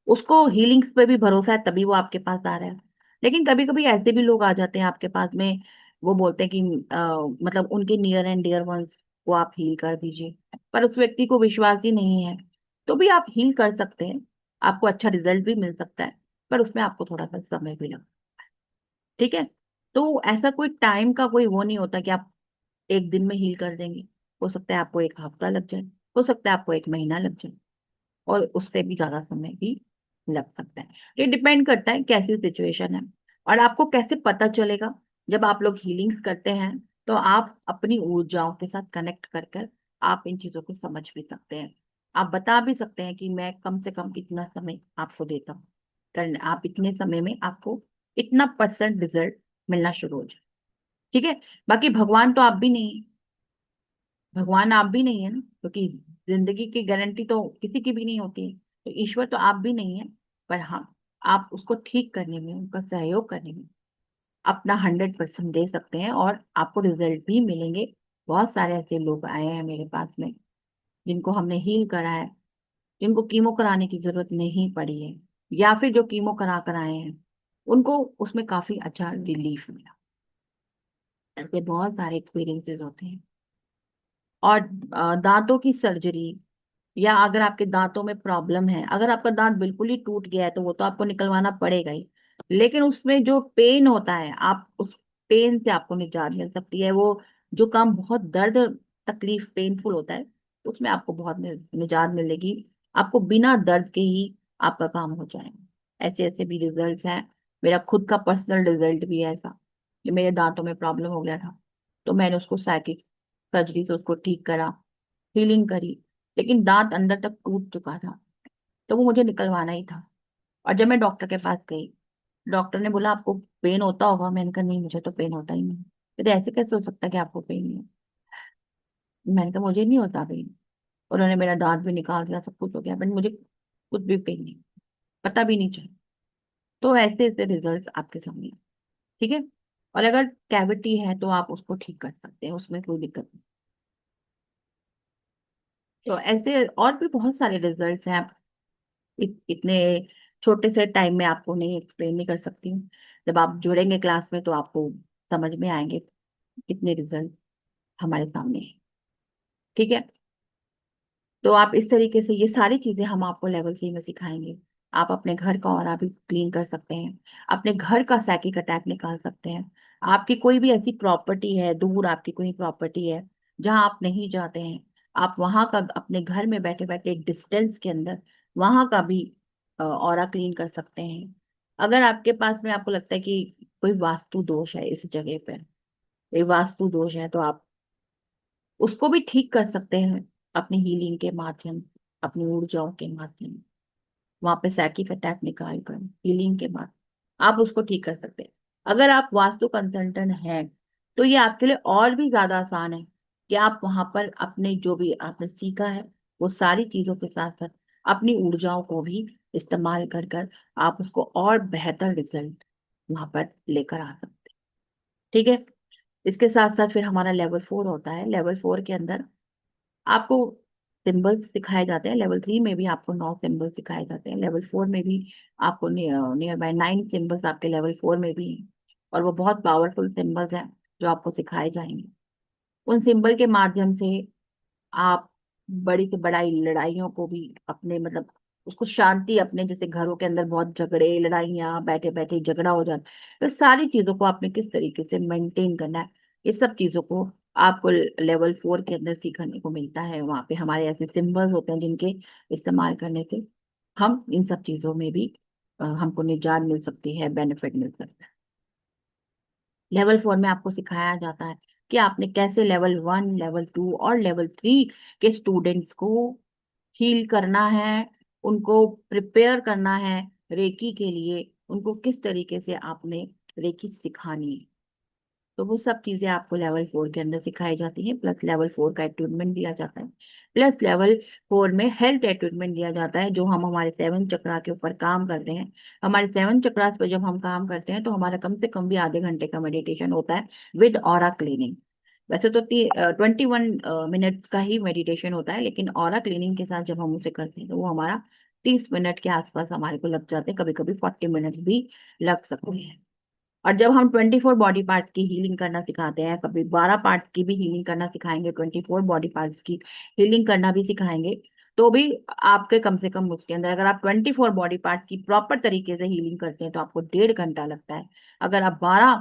A: उसको हीलिंग्स पे भी भरोसा है तभी वो आपके पास आ रहा है। लेकिन कभी कभी ऐसे भी लोग आ जाते हैं आपके पास में, वो बोलते हैं कि मतलब उनके नियर एंड डियर वंस को आप हील कर दीजिए, पर उस व्यक्ति को विश्वास ही नहीं है, तो भी आप हील कर सकते हैं। आपको अच्छा रिजल्ट भी मिल सकता है, पर उसमें आपको थोड़ा सा समय भी लगता है। ठीक है। तो ऐसा कोई टाइम का कोई वो नहीं होता कि आप एक दिन में हील कर देंगे। हो सकता है आपको एक हफ्ता लग जाए, हो सकता है आपको एक महीना लग जाए, और उससे भी ज्यादा समय भी लग सकता है। ये डिपेंड करता है कैसी सिचुएशन है, और आपको कैसे पता चलेगा। जब आप लोग हीलिंग्स करते हैं, तो आप अपनी ऊर्जाओं के साथ कनेक्ट कर कर आप इन चीजों को समझ भी सकते हैं। आप बता भी सकते हैं कि मैं कम से कम इतना समय आपको देता हूँ करने, आप इतने समय में आपको इतना परसेंट रिजल्ट मिलना शुरू हो जाए। ठीक है। बाकी भगवान तो आप भी नहीं, भगवान आप भी नहीं है ना, क्योंकि जिंदगी की गारंटी तो किसी की भी नहीं होती है। तो ईश्वर तो आप भी नहीं है, पर हाँ, आप उसको ठीक करने में, उनका सहयोग करने में अपना 100% दे सकते हैं, और आपको रिजल्ट भी मिलेंगे। बहुत सारे ऐसे लोग आए हैं मेरे पास में जिनको हमने हील करा है, जिनको कीमो कराने की जरूरत नहीं पड़ी है, या फिर जो कीमो करा कर आए हैं उनको उसमें काफी अच्छा रिलीफ मिला। ऐसे बहुत सारे एक्सपीरियंसेस होते हैं। और दांतों की सर्जरी, या अगर आपके दांतों में प्रॉब्लम है, अगर आपका दांत बिल्कुल ही टूट गया है, तो वो तो आपको निकलवाना पड़ेगा ही। लेकिन उसमें जो पेन होता है, आप उस पेन से आपको निजात मिल सकती है। वो जो काम बहुत दर्द, तकलीफ, पेनफुल होता है, उसमें आपको बहुत निजात मिलेगी। आपको बिना दर्द के ही आपका काम हो जाएगा। ऐसे ऐसे भी रिजल्ट्स हैं। मेरा खुद का पर्सनल रिजल्ट भी है ऐसा, कि मेरे दांतों में प्रॉब्लम हो गया था, तो मैंने उसको साइकिक सर्जरी से उसको ठीक करा, हीलिंग करी। लेकिन दांत अंदर तक टूट चुका था, तो वो मुझे निकलवाना ही था। और जब मैं डॉक्टर के पास गई, डॉक्टर ने बोला आपको पेन होता होगा। मैंने कहा नहीं, मुझे तो पेन होता ही नहीं। कहते ऐसे कैसे हो सकता है कि आपको पेन नहीं हो। मैंने कहा मुझे नहीं होता पेन। उन्होंने मेरा दांत भी निकाल दिया, सब कुछ हो गया, बट मुझे कुछ भी पेन नहीं, पता भी नहीं चला। तो ऐसे ऐसे रिजल्ट आपके सामने हैं। ठीक है। और अगर कैविटी है तो आप उसको ठीक कर सकते हैं, उसमें कोई दिक्कत नहीं। तो ऐसे और भी बहुत सारे रिजल्ट्स हैं। इतने छोटे से टाइम में आपको नहीं एक्सप्लेन नहीं कर सकती हूँ। जब आप जुड़ेंगे क्लास में तो आपको समझ में आएंगे कितने रिजल्ट हमारे सामने हैं। ठीक है। तो आप इस तरीके से, ये सारी चीजें हम आपको लेवल 3 में सिखाएंगे। आप अपने घर का ऑरा भी क्लीन कर सकते हैं, अपने घर का साइकिक अटैक निकाल सकते हैं। आपकी कोई भी ऐसी प्रॉपर्टी है, दूर आपकी कोई प्रॉपर्टी है जहां आप नहीं जाते हैं, आप वहां का अपने घर में बैठे बैठे एक डिस्टेंस के अंदर वहां का भी ऑरा क्लीन कर सकते हैं। अगर आपके पास में आपको लगता है कि कोई वास्तु दोष है इस जगह पे, कोई वास्तु दोष है, तो आप उसको भी ठीक कर सकते हैं अपनी हीलिंग के माध्यम, अपनी ऊर्जाओं के माध्यम। वहां पे साइकिक अटैक निकाल कर हीलिंग के बाद आप उसको ठीक कर सकते हैं। अगर आप वास्तु कंसल्टेंट हैं तो ये आपके लिए और भी ज्यादा आसान है कि आप वहां पर अपने जो भी आपने सीखा है वो सारी चीजों के साथ साथ अपनी ऊर्जाओं को भी इस्तेमाल कर कर आप उसको और बेहतर रिजल्ट वहां पर लेकर आ सकते हैं। ठीक है। इसके साथ साथ फिर हमारा लेवल 4 होता है। लेवल 4 के अंदर आपको सिंबल्स सिखाए जाते हैं। लेवल 3 में भी आपको 9 सिंबल्स सिखाए जाते हैं। लेवल 4 में भी आपको नियर बाय 9 सिंबल्स आपके लेवल 4 में भी हैं, और वो बहुत पावरफुल सिंबल्स हैं जो आपको सिखाए जाएंगे। उन सिंबल के माध्यम से आप बड़ी से बड़ी लड़ाइयों को भी अपने मतलब उसको शांति, अपने जैसे घरों के अंदर बहुत झगड़े लड़ाइयाँ बैठे बैठे झगड़ा हो जाता है, तो सारी चीजों को आपने किस तरीके से मेंटेन करना है, ये सब चीजों को आपको लेवल 4 के अंदर सीखने को मिलता है। वहाँ पे हमारे ऐसे सिंबल्स होते हैं जिनके इस्तेमाल करने से हम इन सब चीजों में भी हमको निजात मिल सकती है, बेनिफिट मिल सकता है। लेवल 4 में आपको सिखाया जाता है कि आपने कैसे लेवल 1, लेवल 2 और लेवल 3 के स्टूडेंट्स को हील करना है, उनको प्रिपेयर करना है रेकी के लिए, उनको किस तरीके से आपने रेकी सिखानी है। तो वो सब चीजें आपको लेवल 4 के अंदर सिखाई जाती हैं। प्लस लेवल 4 का एट्यूनमेंट दिया जाता है। प्लस लेवल 4 में हेल्थ एट्यूनमेंट दिया जाता है, जो हम हमारे 7 चक्रा के ऊपर काम करते हैं। हमारे 7 चक्रास पर जब हम काम करते हैं तो हमारा कम से कम भी आधे घंटे का मेडिटेशन होता है विद ऑरा क्लीनिंग। वैसे तो 21 मिनट्स का ही मेडिटेशन होता है, लेकिन ऑरा क्लीनिंग के साथ जब हम उसे करते हैं तो वो हमारा 30 मिनट के आसपास हमारे को लग जाते हैं, कभी कभी 40 मिनट्स भी लग सकते हैं। और जब हम 24 बॉडी पार्ट की हीलिंग करना सिखाते हैं, कभी 12 पार्ट की भी हीलिंग करना सिखाएंगे, 24 बॉडी पार्ट्स की हीलिंग करना भी सिखाएंगे, तो भी आपके कम से कम उसके अंदर अगर आप 24 बॉडी पार्ट की प्रॉपर तरीके से हीलिंग करते हैं तो आपको 1.5 घंटा लगता है। अगर आप 12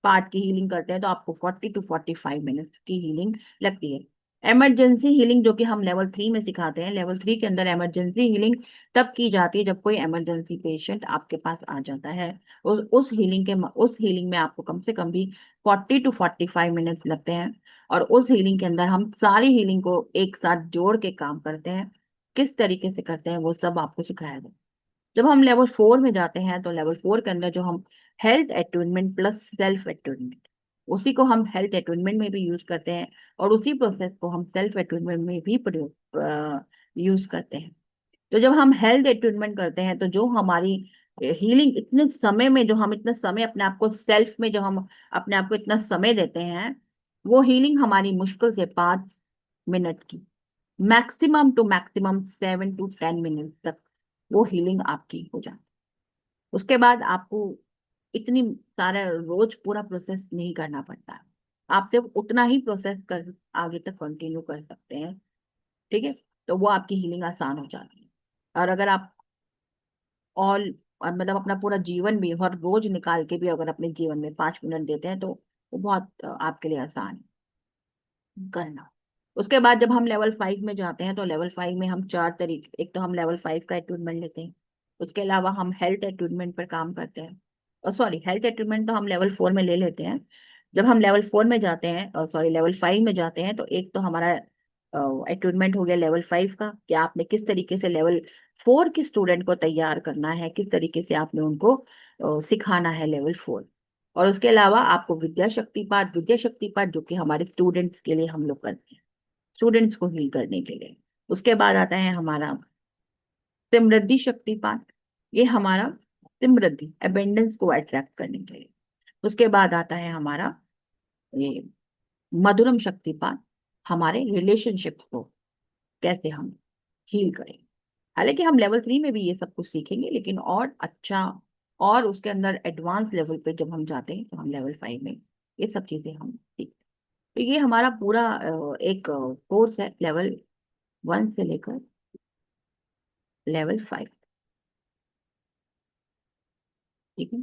A: पार्ट की हीलिंग करते हैं तो आपको 40 to 45 मिनट्स की हीलिंग लगती है। इमरजेंसी हीलिंग जो कि हम लेवल 3 में सिखाते हैं, लेवल 3 के अंदर इमरजेंसी हीलिंग तब की जाती है जब कोई इमरजेंसी पेशेंट आपके पास आ जाता है। उस हीलिंग में आपको कम से कम भी 40 to 45 मिनट्स लगते हैं। और उस हीलिंग के अंदर हम सारी हीलिंग को एक साथ जोड़ के काम करते हैं। किस तरीके से करते हैं वो सब आपको सिखाया जाए। जब हम लेवल 4 में जाते हैं तो लेवल 4 के अंदर जो हम health attunement plus self attunement, उसी को हम हेल्थ एट्यूनमेंट में भी यूज करते हैं, और उसी प्रोसेस को हम सेल्फ एट्यूनमेंट में भी प्रयोग यूज करते हैं। तो जब हम हेल्थ एट्यूनमेंट करते हैं तो जो हमारी हीलिंग इतने समय में, जो हम इतना समय अपने आप को सेल्फ में, जो हम अपने आप को इतना समय देते हैं, वो हीलिंग हमारी मुश्किल से 5 मिनट की, maximum two maximum 7 to 10 minute तक वो हीलिंग आपकी हो जाती है। उसके बाद आपको इतनी सारा रोज पूरा प्रोसेस नहीं करना पड़ता है। आप सिर्फ उतना ही प्रोसेस कर आगे तक कंटिन्यू कर सकते हैं। ठीक है। तो वो आपकी हीलिंग आसान हो जाती है। और अगर आप ऑल मतलब अपना पूरा जीवन भी हर रोज निकाल के भी अगर अपने जीवन में 5 मिनट देते हैं तो वो बहुत आपके लिए आसान है करना। उसके बाद जब हम लेवल 5 में जाते हैं तो लेवल 5 में हम 4 तरीके, एक तो हम लेवल 5 का एट्यूनमेंट लेते हैं। उसके अलावा हम हेल्थ एट्यूनमेंट पर काम करते हैं। और सॉरी, हेल्थ एट्यूनमेंट तो हम लेवल 4 में ले लेते हैं। जब हम लेवल 4 में जाते हैं, और सॉरी लेवल 5 में जाते हैं, तो एक तो हमारा एट्यूनमेंट हो गया लेवल 5 का, कि आपने किस तरीके से लेवल 4 के स्टूडेंट को तैयार करना है, किस तरीके से आपने उनको सिखाना है लेवल 4। और उसके अलावा आपको विद्या शक्ति पाठ जो कि हमारे स्टूडेंट्स के लिए हम लोग करते हैं, स्टूडेंट्स को हील करने के लिए। उसके बाद आता है हमारा समृद्धि शक्ति पाठ। ये हमारा समृद्धि अबेंडेंस को अट्रैक्ट करने के लिए। उसके बाद आता है हमारा ये मधुरम शक्ति पाठ, हमारे रिलेशनशिप को कैसे हम हील करें। हालांकि हम लेवल 3 में भी ये सब कुछ सीखेंगे, लेकिन और अच्छा, और उसके अंदर एडवांस लेवल पे जब हम जाते हैं तो हम लेवल 5 में ये सब चीजें हम सीखते हैं। तो ये हमारा पूरा एक कोर्स है लेवल 1 से लेकर लेवल 5। ठीक है।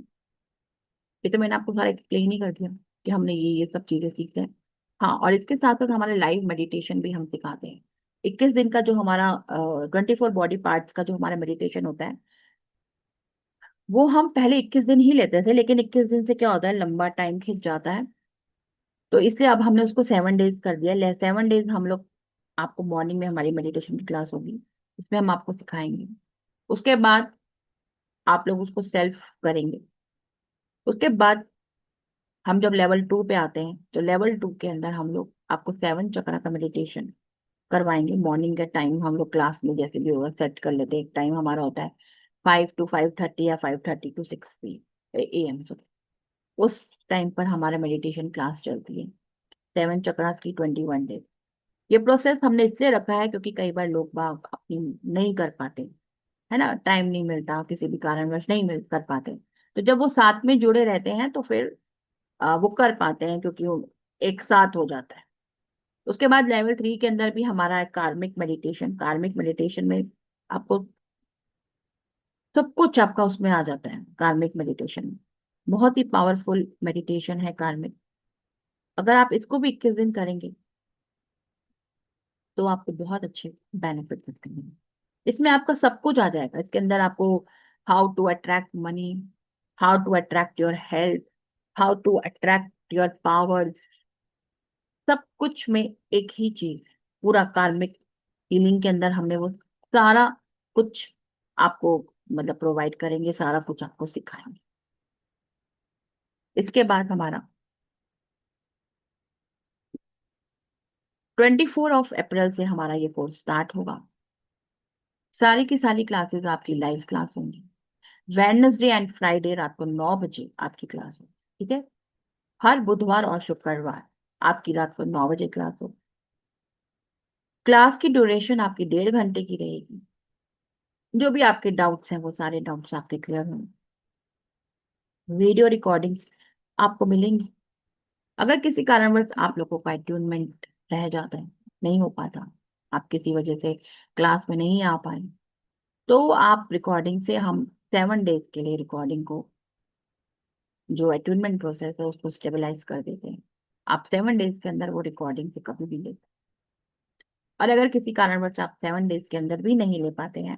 A: ये तो मैंने आपको सारा एक्सप्लेन ही कर दिया कि हमने ये सब चीजें सीखते हैं। हाँ, और इसके साथ साथ हमारे लाइव मेडिटेशन भी हम सिखाते हैं। 21 दिन का जो हमारा 24 बॉडी पार्ट्स का जो हमारा मेडिटेशन होता है, वो हम पहले 21 दिन ही लेते थे, लेकिन 21 दिन से क्या होता है, लंबा टाइम खिंच जाता है। तो इसलिए अब हमने उसको 7 डेज कर दिया। 7 डेज हम लोग, आपको मॉर्निंग में हमारी मेडिटेशन की क्लास होगी, इसमें हम आपको सिखाएंगे। उसके बाद आप लोग उसको सेल्फ करेंगे। उसके बाद हम जब लेवल 2 पे आते हैं, तो लेवल 2 के अंदर हम लोग आपको 7 चक्र का मेडिटेशन करवाएंगे। मॉर्निंग का टाइम हम लोग क्लास में जैसे भी होगा सेट कर लेते हैं। एक टाइम हमारा होता है 5 to 5:30 या 5:30 to 6 AM। उस टाइम पर हमारा मेडिटेशन क्लास चलती है, 7 चक्रास की 21 डेज। ये प्रोसेस हमने इसलिए रखा है क्योंकि कई बार लोग बाग अपनी नहीं कर पाते, है ना, टाइम नहीं मिलता, किसी भी कारणवश नहीं मिल कर पाते। तो जब वो साथ में जुड़े रहते हैं तो फिर वो कर पाते हैं, क्योंकि वो एक साथ हो जाता है। उसके बाद लेवल 3 के अंदर भी हमारा है कार्मिक मेडिटेशन। कार्मिक मेडिटेशन में आपको सब कुछ आपका उसमें आ जाता है। कार्मिक मेडिटेशन में बहुत ही पावरफुल मेडिटेशन है कार्मिक। अगर आप इसको भी 21 दिन करेंगे तो आपको बहुत अच्छे बेनिफिट मिलते हैं। इसमें आपका सब कुछ आ जाएगा। इसके अंदर आपको how to attract money, how to attract your health, how to attract your powers, सब कुछ में एक ही चीज, पूरा कार्मिक हीलिंग के अंदर हमने वो सारा कुछ आपको मतलब प्रोवाइड करेंगे, सारा कुछ आपको सिखाएंगे। इसके बाद हमारा 24 अप्रैल से हमारा ये कोर्स स्टार्ट होगा। सारी की सारी क्लासेस आपकी लाइव क्लास होंगी। वेडनेसडे एंड फ्राइडे रात को 9 बजे आपकी क्लास होगी, ठीक है। हर बुधवार और शुक्रवार आपकी रात को 9 बजे क्लास होगी। क्लास की ड्यूरेशन आपकी 1.5 घंटे की रहेगी। जो भी आपके डाउट्स हैं वो सारे डाउट्स आपके क्लियर होंगे। वीडियो रिकॉर्डिंग्स आपको मिलेंगी। अगर किसी कारणवश आप लोगों का अट्यूनमेंट रह जाता है, नहीं हो पाता, आप किसी वजह से क्लास में नहीं आ पाए, तो आप रिकॉर्डिंग से हम 7 डेज के लिए रिकॉर्डिंग को, जो अट्यूनमेंट प्रोसेस है उसको स्टेबलाइज कर देते हैं। आप 7 डेज के अंदर वो रिकॉर्डिंग से कभी भी ले। और अगर किसी कारणवश आप 7 डेज के अंदर भी नहीं ले पाते हैं,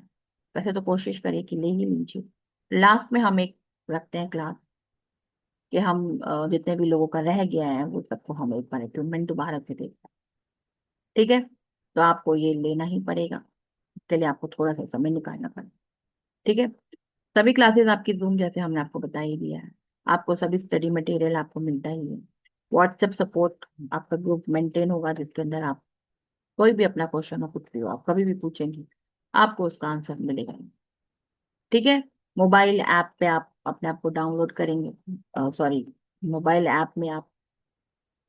A: वैसे तो कोशिश करिए कि ले ही लीजिए। लास्ट में हम एक रखते हैं क्लास कि हम जितने भी लोगों का रह गया है वो सबको हम एक बार अट्यूनमेंट दोबारा से देते हैं, ठीक है। तो आपको ये लेना ही पड़ेगा, इसके लिए आपको थोड़ा सा समय निकालना पड़ेगा, ठीक है। सभी क्लासेस आपकी जूम जैसे हमने आपको बता ही दिया है। आपको सभी स्टडी मटेरियल आपको मिलता ही है। व्हाट्सएप सपोर्ट आपका ग्रुप मेंटेन होगा, जिसके अंदर आप कोई भी अपना क्वेश्चन हो, कुछ भी हो, आप कभी भी पूछेंगे, आपको उसका आंसर मिलेगा, ठीक है। मोबाइल ऐप पे आप अपने आप को डाउनलोड करेंगे, सॉरी, मोबाइल ऐप में आप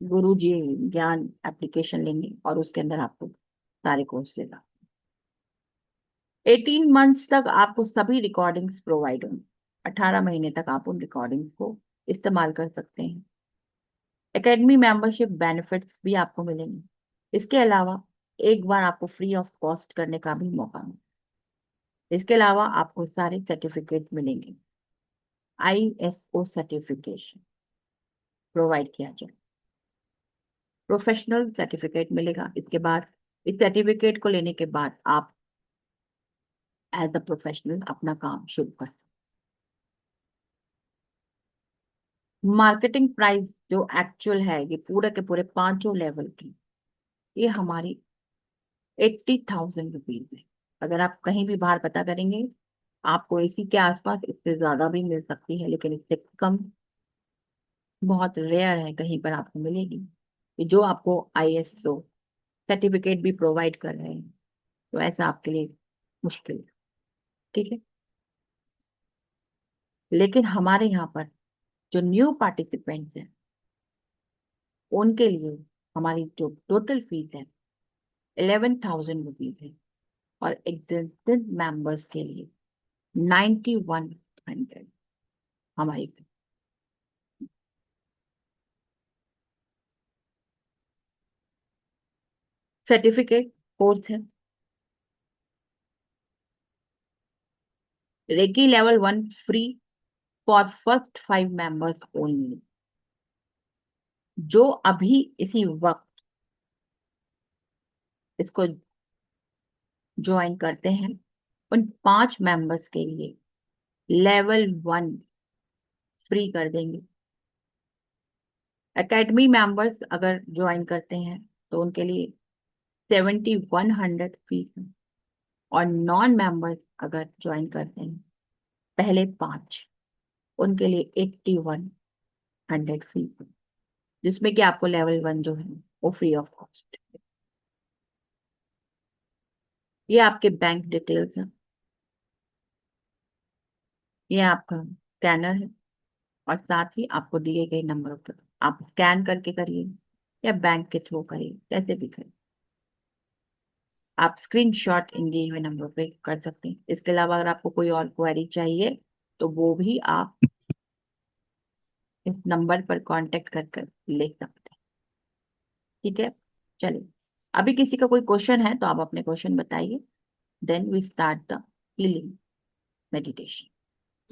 A: गुरु जी ज्ञान एप्लीकेशन लेंगे और उसके अंदर आपको सारे कोर्स देगा। 18 मंथ्स तक आपको सभी रिकॉर्डिंग्स प्रोवाइड होंगी। 18 महीने तक आप उन रिकॉर्डिंग्स को इस्तेमाल कर सकते हैं। एकेडमी मेंबरशिप बेनिफिट्स भी आपको मिलेंगे। इसके अलावा एक बार आपको फ्री ऑफ कॉस्ट करने का भी मौका मिलेगा। इसके अलावा आपको सारे सर्टिफिकेट मिलेंगे। ISO सर्टिफिकेशन प्रोवाइड किया जाए, प्रोफेशनल सर्टिफिकेट मिलेगा। इसके बाद इस सर्टिफिकेट को लेने के बाद आप एज अ प्रोफेशनल अपना काम शुरू कर सकते। मार्केटिंग प्राइस जो एक्चुअल है, ये पूरे के पूरे पांचों लेवल की, ये हमारी 80,000 रुपीज है। अगर आप कहीं भी बाहर पता करेंगे, आपको इसी के आसपास इससे ज्यादा भी मिल सकती है, लेकिन इससे कम बहुत रेयर है कहीं पर आपको मिलेगी, कि जो आपको ISO सर्टिफिकेट भी प्रोवाइड कर रहे हैं। तो ऐसा आपके लिए मुश्किल है, ठीक है। लेकिन हमारे यहाँ पर जो न्यू पार्टिसिपेंट्स हैं, उनके लिए हमारी जो टोटल फीस है 11,000 रुपीज है, और एग्जिस्टिंग मेंबर्स के लिए 9100 हमारी फीस। सर्टिफिकेट कोर्स है, reiki level 1 free for first 5 members only. जो अभी इसी वक्त इसको ज्वाइन करते हैं उन 5 मेंबर्स के लिए लेवल 1 फ्री कर देंगे। एकेडमी मेंबर्स अगर ज्वाइन करते हैं तो उनके लिए 7100 फीस है, और नॉन मेंबर्स अगर ज्वाइन करते हैं पहले 5, उनके लिए 8100 फीस है, जिसमें कि आपको लेवल 1 जो है वो फ्री ऑफ कॉस्ट। ये आपके बैंक डिटेल्स हैं, ये आपका स्कैनर है, और साथ ही आपको दिए गए नंबरों पर आप स्कैन करके करिए या बैंक के थ्रू करिए, कैसे भी करिए। आप स्क्रीनशॉट इन दिए हुए नंबर पे कर सकते हैं। इसके अलावा अगर आपको कोई और क्वेरी चाहिए तो वो भी आप इस नंबर पर कांटेक्ट कर कर ले सकते हैं। ठीक है, चलिए, अभी किसी का कोई क्वेश्चन है तो आप अपने क्वेश्चन बताइए, then we start the healing meditation.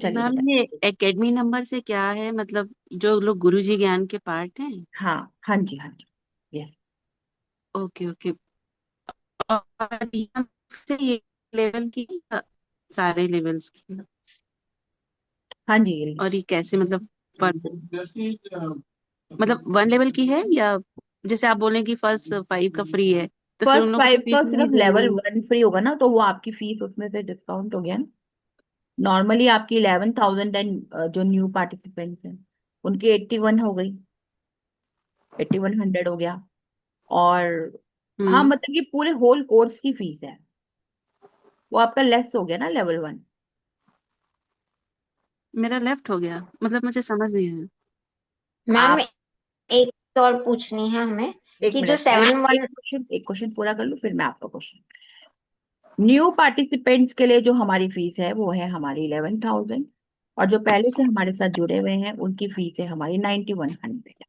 A: चलिए
E: मैम
A: बताइए।
E: ये एकेडमी नंबर से क्या है, मतलब जो लोग गुरुजी ज्ञान के पार्ट हैं?
A: हाँ, हाँ जी, हाँ जी, यस।
E: Okay okay. और यहाँ से ये लेवल की सारे लेवल्स की,
A: हाँ जी, ये
E: और ये कैसे मतलब पर मतलब वन लेवल की है, या जैसे आप बोले कि फर्स्ट 5 का फ्री है तो फिर
A: फर्स्ट
E: उन लोगों को
A: 5
E: तो फीस
A: का
E: नहीं
A: सिर्फ
E: देनी
A: लेवल
E: है?
A: 1 फ्री होगा ना, तो वो आपकी फीस उसमें से डिस्काउंट हो गया ना। नॉर्मली आपकी 11,000 एंड जो न्यू पार्टिसिपेंट्स हैं उनकी 81 हो गई, 8100 हो गया। और हाँ,
E: हम्म।
A: मतलब ये पूरे होल कोर्स की फीस है, वो आपका लेस हो गया ना लेवल 1।
E: मेरा लेफ्ट हो गया, मतलब मुझे समझ नहीं आया।
F: मैम
A: आप
F: एक और पूछनी है हमें
A: एक
F: कि जो
A: मिनट, पहले
F: 7-1।
A: एक क्वेश्चन पूरा कर लूँ फिर मैं आपका क्वेश्चन। न्यू पार्टिसिपेंट्स के लिए जो हमारी फीस है वो है हमारी 11,000, और जो पहले से हमारे साथ जुड़े हुए हैं उनकी फीस है हमारी 9100।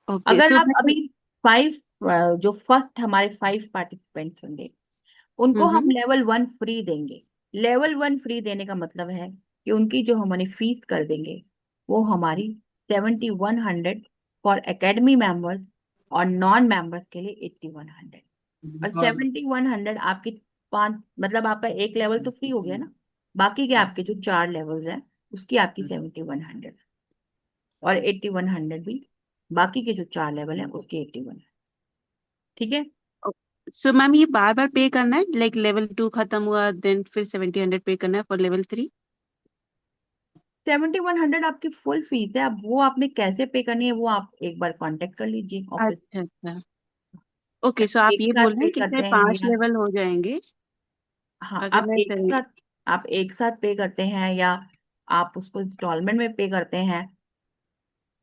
E: ओके
A: अगर
E: सो
A: आप अभी 5, जो फर्स्ट हमारे 5 पार्टिसिपेंट्स होंगे उनको हम
E: हम्म।
A: लेवल 1 फ्री देंगे। लेवल 1 फ्री देने का मतलब है कि उनकी जो हमारी फीस कर देंगे वो हमारी 7100 फॉर एकेडमी मेंबर्स, और नॉन मेंबर्स के लिए 8100। और 7100 आपकी 5, मतलब आपका एक लेवल तो फ्री हो गया ना, बाकी के आपके जो 4 लेवल्स हैं उसकी आपकी 7100, और 8100 भी बाकी के जो 4 लेवल हैं उसके 81। ठीक है,
E: सो मैम ये बार बार पे करना है, लाइक लेवल 2 खत्म हुआ देन फिर 70-100 पे करना है फॉर लेवल 3?
A: 7100 आपकी फुल फीस है। अब वो आपने कैसे पे करनी है वो आप एक बार कांटेक्ट कर लीजिए ऑफिस।
E: अच्छा अच्छा। ओके सो आप
A: एक
E: ये
A: साथ
E: बोल रहे
A: पे
E: हैं कि इसमें
A: करते हैं
E: 5
A: या
E: लेवल हो जाएंगे
A: हाँ,
E: अगर मैं
A: आप एक साथ पे करते हैं या आप उसको इंस्टॉलमेंट में पे करते हैं,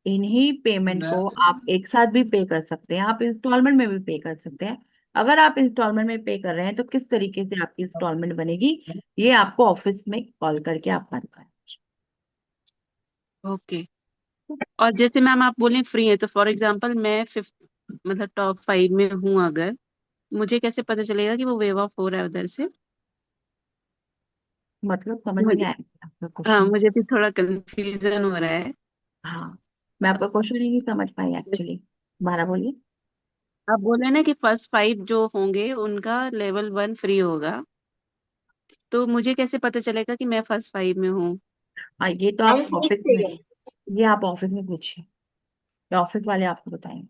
A: इन्हीं पेमेंट को आप एक साथ भी पे कर सकते हैं, आप इंस्टॉलमेंट में भी पे कर सकते हैं। अगर आप इंस्टॉलमेंट में पे कर रहे हैं तो किस तरीके से आपकी इंस्टॉलमेंट बनेगी ये आपको ऑफिस में कॉल करके आप बता दें।
E: ओके। और जैसे मैम आप बोले फ्री है, तो फॉर एग्जांपल मैं फिफ्थ मतलब टॉप 5 में हूँ अगर, मुझे कैसे पता चलेगा कि वो वेव ऑफ हो रहा है उधर से?
A: मतलब समझ में नहीं
E: मुझे,
A: आया आपका
E: हाँ
A: क्वेश्चन।
E: मुझे भी थोड़ा कंफ्यूजन हो रहा है।
A: हाँ, मैं आपका क्वेश्चन ही नहीं समझ पाई एक्चुअली, दोबारा बोलिए।
E: आप बोले ना कि फर्स्ट 5 जो होंगे उनका लेवल 1 फ्री होगा, तो मुझे कैसे पता चलेगा कि मैं फर्स्ट 5 में हूँ?
A: हाँ, ये तो
F: मैम
A: आप
F: फीस
A: ऑफिस में,
F: चाहिए।
A: ये आप ऑफिस में पूछिए, ये ऑफिस वाले आपको बताएंगे,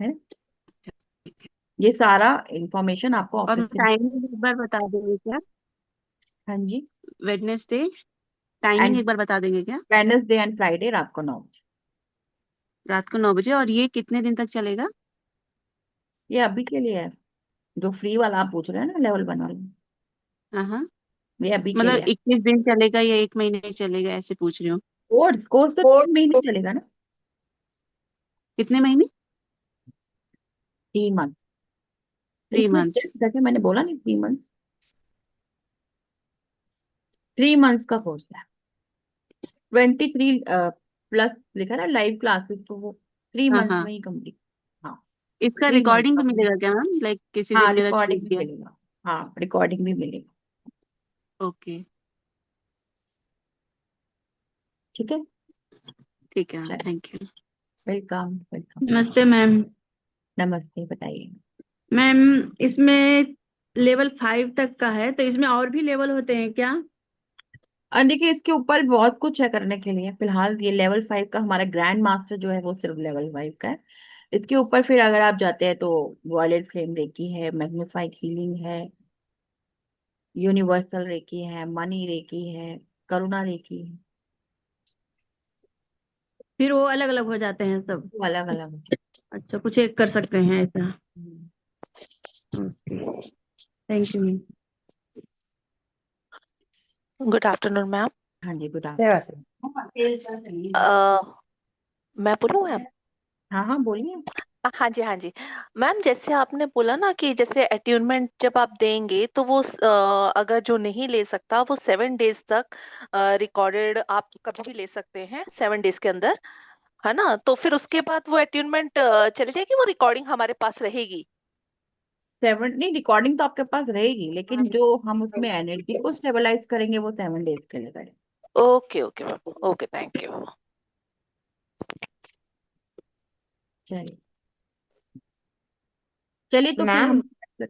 A: है। ये सारा इंफॉर्मेशन आपको
E: और
A: ऑफिस से।
E: टाइमिंग एक बार बता देंगे क्या?
A: हाँ जी।
E: वेडनेसडे टाइमिंग
A: एंड
E: एक बार बता देंगे क्या?
A: वेडनेसडे एंड फ्राइडे रात को 9 बजे।
E: रात को 9 बजे। और ये कितने दिन तक चलेगा?
A: ये अभी के लिए है, जो फ्री वाला आप पूछ रहे हैं ना लेवल 1 वाला,
E: हाँ हाँ।
A: ये अभी के लिए
E: मतलब
A: है।
E: 21 दिन चलेगा या 1 महीने चलेगा, ऐसे पूछ रही हूँ।
A: कोर्स तो
F: कोर्स
A: 3 महीने चलेगा ना।
E: कितने महीने?
A: 3 मंथ।
E: 3
A: इसमें
E: मंथ्स।
A: जैसे मैंने बोला नहीं, 3 मंथ, 3 मंथ्स का कोर्स है। 23 प्लस लिखा है ना लाइव क्लासेस, तो वो थ्री
E: हाँ
A: मंथ्स
E: हाँ।
A: में ही कंप्लीट। हाँ,
E: इसका
A: 3 मंथ्स
E: रिकॉर्डिंग
A: का
E: भी
A: कोर्स।
E: मिलेगा क्या मैम, लाइक किसी
A: हाँ,
E: दिन मेरा छूट
A: रिकॉर्डिंग भी
E: गया?
A: मिलेगा। हाँ, रिकॉर्डिंग भी मिलेगी।
E: ओके।
A: ठीक है,
E: ठीक है मैम,
A: चलिए,
E: थैंक यू।
A: Welcome welcome.
G: नमस्ते मैम।
A: नमस्ते, बताइए।
G: मैम इसमें लेवल 5 तक का है, तो इसमें और भी लेवल होते हैं क्या?
A: देखिए इसके ऊपर बहुत कुछ है करने के लिए। फिलहाल ये लेवल 5 का हमारा ग्रैंड मास्टर जो है वो सिर्फ लेवल 5 का है। इसके ऊपर फिर अगर आप जाते हैं तो वॉयलेट फ्लेम रेकी है, मैग्निफाइड हीलिंग है, यूनिवर्सल रेकी है, मनी रेकी है, करुणा रेकी है।
G: फिर वो अलग अलग हो जाते हैं सब?
A: वो अलग अलग होते
G: अच्छा, कुछ एक कर सकते हैं ऐसा?
A: हैं।
G: Okay, thank you ma'am.
B: Good afternoon ma'am.
A: हाँ जी, गुड
D: क्या
A: आफ्टरनून।
B: मैं बोलूँ मैम?
A: हाँ हाँ, बोलिए।
B: हाँ जी, हाँ जी। मैम जैसे आपने बोला ना कि जैसे अट्यूनमेंट जब आप देंगे तो वो अगर जो नहीं ले सकता वो 7 डेज तक रिकॉर्डेड आप कभी भी ले सकते हैं 7 डेज के अंदर, है ना? तो फिर उसके बाद वो अट्यूनमेंट चली जाएगी, वो रिकॉर्डिंग हमारे पास रहेगी।
A: 7 नहीं, रिकॉर्डिंग तो आपके पास रहेगी, लेकिन जो हम उसमें एनर्जी को स्टेबलाइज करेंगे वो 7 डेज के लिए करेंगे।
B: Okay okay ma'am, okay, thank you.
A: चलिए, चलिए तो फिर
F: मैम
A: हम।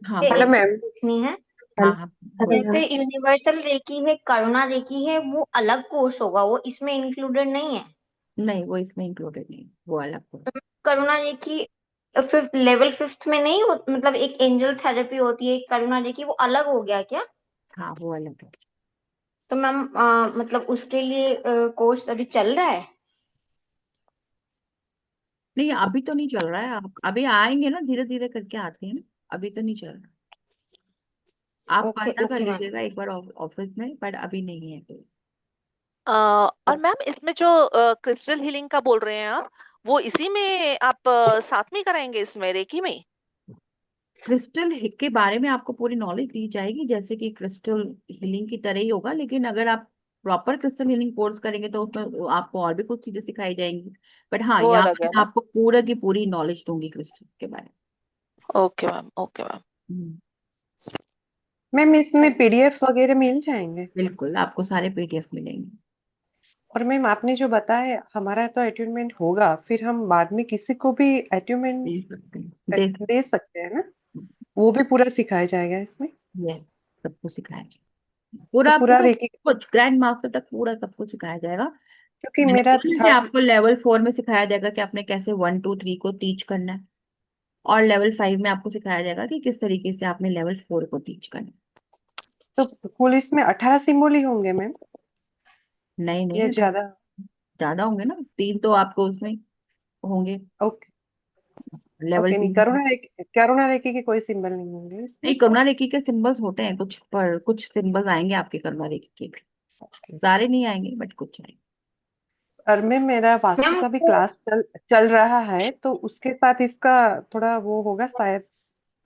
A: हाँ
F: ये
D: हेलो
F: एक
A: बोलिए।
F: चीज
D: मैम।
F: पूछनी है।
A: हाँ हाँ,
D: हेलो
A: बोलिए।
F: जैसे
D: मैम।
F: यूनिवर्सल रेकी है, करुणा रेकी है, वो अलग कोर्स होगा, वो इसमें इंक्लूडेड नहीं है?
A: नहीं, वो इसमें इंक्लूडेड नहीं, वो अलग कोर्स।
F: करुणा रेकी फिफ्थ लेवल, फिफ्थ में नहीं हो, मतलब एक एंजल थेरेपी होती है, एक करुणा रेकी, वो अलग हो गया क्या?
A: हाँ, वो अलग है।
F: तो मैम मतलब उसके लिए कोर्स अभी चल रहा है?
A: नहीं, अभी तो नहीं चल रहा है। आप अभी आएंगे ना, धीरे धीरे करके आते हैं ना। अभी तो नहीं चल रहा। आप
F: ओके
A: पता कर
F: ओके मैम।
A: लीजिएगा एक बार ऑफिस में, बट अभी नहीं है कोई।
B: और मैम इसमें जो क्रिस्टल हीलिंग का बोल रहे हैं आप, वो इसी में आप साथ में कराएंगे इसमें रेकी में?
A: क्रिस्टल के बारे में आपको पूरी नॉलेज दी जाएगी, जैसे कि क्रिस्टल हीलिंग की तरह ही होगा, लेकिन अगर आप प्रॉपर क्रिस्टल हीलिंग कोर्स करेंगे तो उसमें आपको और भी कुछ चीजें सिखाई जाएंगी। बट हाँ,
B: वो
A: यहाँ
B: अलग
A: पे
B: है
A: मैं
B: ना?
A: आपको पूरा की पूरी नॉलेज दूंगी क्रिस्टल के बारे
B: ओके मैम, ओके मैम।
A: में।
D: मैम इसमें पीडीएफ वगैरह मिल जाएंगे?
A: बिल्कुल, आपको सारे पीडीएफ मिलेंगे।
D: और मैम आपने जो बताया हमारा तो अट्यूनमेंट होगा, फिर हम बाद में किसी को भी अट्यूनमेंट
A: दे सकते हैं, दे सकते
D: दे सकते हैं ना?
A: हैं।
D: वो भी पूरा सिखाया जाएगा इसमें?
A: ये सबको सिखाया जाएगा,
D: तो
A: पूरा
D: पूरा
A: पूरा
D: रेकी,
A: कुछ ग्रैंड मास्टर तक पूरा सब कुछ सिखाया जाएगा।
D: क्योंकि
A: मैंने
D: मेरा
A: बोला ना कि
D: थर्ड।
A: आपको लेवल 4 में सिखाया जाएगा कि आपने कैसे 1 2 3 को टीच करना है, और लेवल 5 में आपको सिखाया जाएगा कि किस तरीके से आपने लेवल 4 को टीच करना
D: तो कुल इसमें 18 सिंबल ही होंगे मैम,
A: है। नहीं
D: या
A: नहीं,
D: ज्यादा?
A: ज्यादा होंगे ना, 3 तो आपको उसमें होंगे।
D: ओके।
A: लेवल
D: ओके, नहीं
A: 3
D: करुणा रेकी के कोई सिंबल नहीं होंगे इसमें?
A: नहीं, करुणा रेखी के सिंबल्स होते हैं कुछ, पर कुछ सिंबल्स आएंगे आपके करुणा रेखी के भी।
D: ओके।
A: सारे नहीं आएंगे, बट कुछ आएंगे।
D: और मैम मेरा वास्तु
F: मैम
D: का भी
F: वो
D: क्लास चल रहा है, तो उसके साथ इसका थोड़ा वो होगा शायद,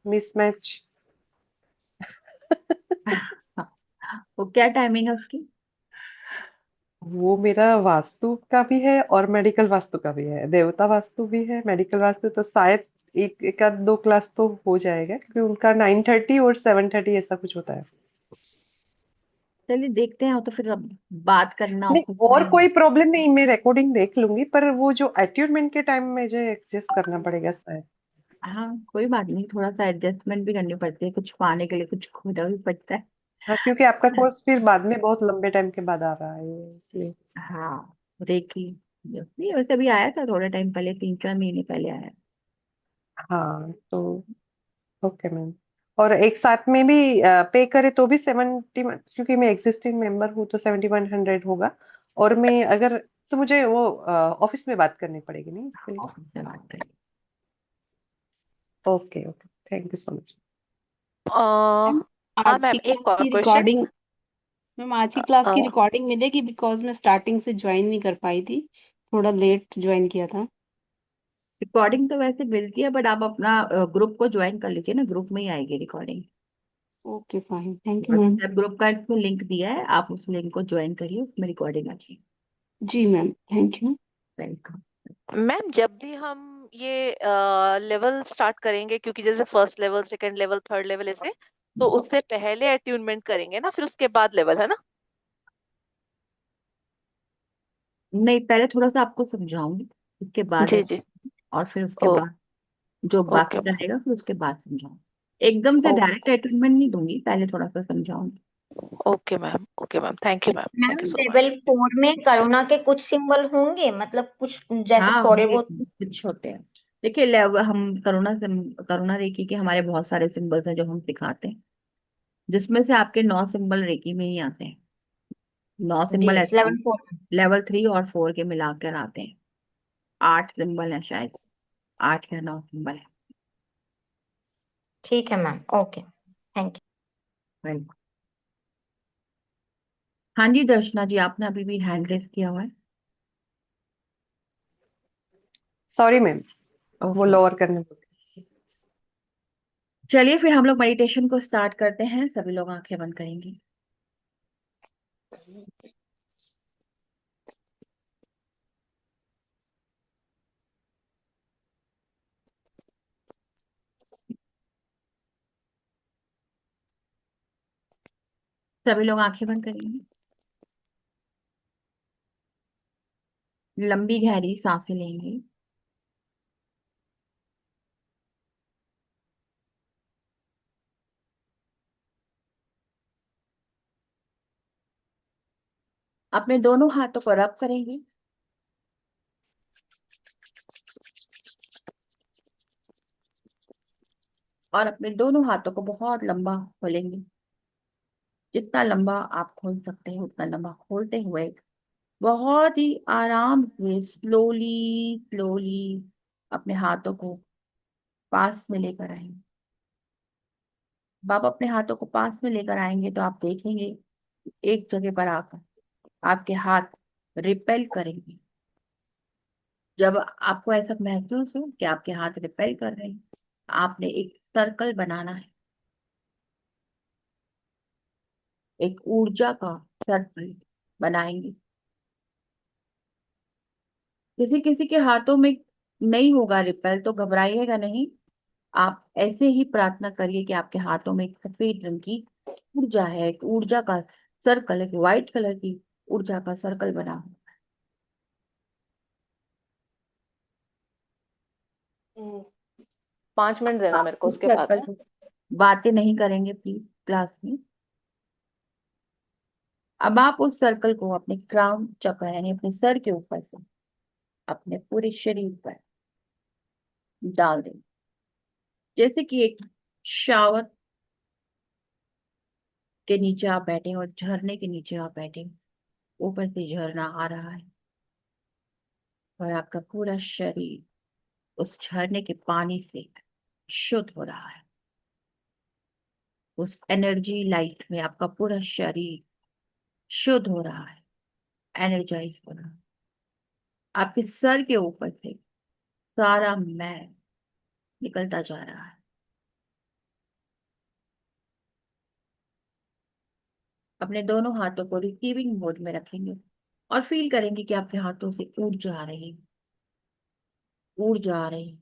D: मिसमैच।
A: हाँ, वो क्या टाइमिंग है उसकी?
D: वो मेरा वास्तु का भी है और मेडिकल वास्तु का भी है, देवता वास्तु भी है, मेडिकल वास्तु, तो शायद एक आध दो क्लास तो हो जाएगा, क्योंकि उनका 9:30 और 7:30 ऐसा कुछ होता है।
A: चलिए देखते हैं, तो फिर अब बात करना
D: नहीं,
A: ऑफिस
D: और
A: में।
D: कोई प्रॉब्लम नहीं, मैं रिकॉर्डिंग देख लूंगी, पर वो जो अट्यूनमेंट के टाइम में मुझे एडजस्ट करना पड़ेगा शायद।
A: हाँ, कोई बात नहीं, थोड़ा सा एडजस्टमेंट भी करनी पड़ती है, कुछ पाने के लिए कुछ खोना भी पड़ता है।
D: हाँ, क्योंकि आपका कोर्स फिर बाद में बहुत लंबे टाइम के बाद आ रहा है ये, इसलिए।
A: हाँ, रेकी नहीं, वैसे अभी आया था थोड़ा टाइम पहले, 3 4 महीने पहले आया।
D: हाँ तो ओके मैम। और एक साथ में भी पे करे तो भी 70, क्योंकि मैं एग्जिस्टिंग मेंबर हूँ तो 7100 होगा। और मैं अगर, तो मुझे वो ऑफिस में बात करनी पड़ेगी नहीं इसके लिए?
A: ऑफिस में बात करें।
D: Okay okay, thank you so much.
H: Ma'am
B: हाँ
H: आज की
B: मैम, एक
H: क्लास
B: और
H: की
B: क्वेश्चन।
H: रिकॉर्डिंग मैम आज की क्लास की रिकॉर्डिंग मिलेगी? बिकॉज मैं स्टार्टिंग से ज्वाइन नहीं कर पाई थी, थोड़ा लेट ज्वाइन किया था।
A: रिकॉर्डिंग तो वैसे मिलती है, बट आप अपना ग्रुप को ज्वाइन कर लीजिए ना, ग्रुप में ही आएगी recording.
H: Okay fine, thank you ma'am.
A: WhatsApp group का इसमें लिंक दिया है, आप उस लिंक को ज्वाइन करिए, उसमें रिकॉर्डिंग आ जाएगी।
H: जी ma'am, thank you.
A: Welcome.
B: Ma'am जब भी हम ये लेवल स्टार्ट करेंगे, क्योंकि जैसे first level, second level, third level ऐसे, तो उससे पहले अट्यूनमेंट करेंगे ना, फिर उसके बाद लेवल, है ना?
A: नहीं, पहले थोड़ा सा आपको समझाऊंगी, उसके बाद
B: जी जी।
A: और फिर उसके
B: ओ
A: बाद जो
B: ओके
A: बाकी
B: मैम।
A: रहेगा फिर उसके बाद समझाऊँ। एकदम से
B: ओ
A: डायरेक्ट अटेनमेंट नहीं दूंगी, पहले थोड़ा सा समझाऊंगी।
B: Okay ma'am, okay ma'am, thank you ma'am,
F: ma'am
B: thank you so much.
F: Level 4 में करुणा के कुछ सिंबल होंगे, मतलब कुछ जैसे
A: हाँ
F: थोड़े
A: होंगे,
F: बहुत।
A: कुछ होते हैं। देखिए लेवल हम करुणा रेकी के हमारे बहुत सारे सिंबल्स हैं जो हम सिखाते हैं, जिसमें से आपके 9 सिंबल रेकी में ही आते हैं। 9
F: जी
A: सिंबल ऐसे
F: लेवल
A: हैं,
F: 4।
A: लेवल 3 और 4 के मिलाकर आते हैं। 8 सिंबल है शायद, 8 या 9 सिंबल है।
F: ठीक है ma'am, okay, thank you.
A: Welcome। हाँ जी दर्शना जी, आपने अभी भी हैंड रेस किया हुआ है।
D: सॉरी मैम, वो
A: ओके,
D: लोअर करने बोले।
A: चलिए फिर हम लोग मेडिटेशन को स्टार्ट करते हैं। सभी लोग आंखें बंद करेंगे। सभी लोग आंखें बंद करेंगे। लंबी गहरी सांसें लेंगे। अपने दोनों हाथों को रब करेंगे। और अपने दोनों हाथों को बहुत लंबा खोलेंगे। जितना लंबा आप खोल सकते हैं उतना लंबा खोलते हुए बहुत ही आराम से स्लोली स्लोली अपने हाथों को पास में लेकर आएंगे। जब आप अपने हाथों को पास में लेकर आएंगे तो आप देखेंगे एक जगह पर आकर आपके हाथ रिपेल करेंगे। जब आपको ऐसा महसूस हो कि आपके हाथ रिपेल कर रहे हैं, आपने एक सर्कल बनाना है, एक ऊर्जा का सर्कल बनाएंगे। किसी किसी के हाथों में नहीं होगा रिपेल तो घबराइएगा नहीं। आप ऐसे ही प्रार्थना करिए कि आपके हाथों में एक सफेद रंग की ऊर्जा है, एक ऊर्जा का सर्कल, एक व्हाइट कलर की ऊर्जा का सर्कल बना हो।
B: 5 मिनट देना
A: आप
B: मेरे को,
A: इस
B: उसके बाद
A: सर्कल
B: है।
A: को, बातें नहीं करेंगे प्लीज क्लास में। अब आप उस सर्कल को अपने क्राउन चक्र यानी अपने सर के ऊपर से अपने पूरे शरीर पर डाल दें, जैसे कि एक शावर के नीचे आप बैठे और झरने के नीचे आप बैठे, ऊपर से झरना आ रहा है और आपका पूरा शरीर उस झरने के पानी से शुद्ध हो रहा है। उस एनर्जी लाइट में आपका पूरा शरीर शुद्ध हो रहा है, एनर्जाइज हो रहा है। आपके सर के ऊपर से सारा मैल निकलता जा रहा है। अपने दोनों हाथों को रिसीविंग मोड में रखेंगे और फील करेंगे कि आपके हाथों से ऊर्जा आ रही है, ऊर्जा आ रही है।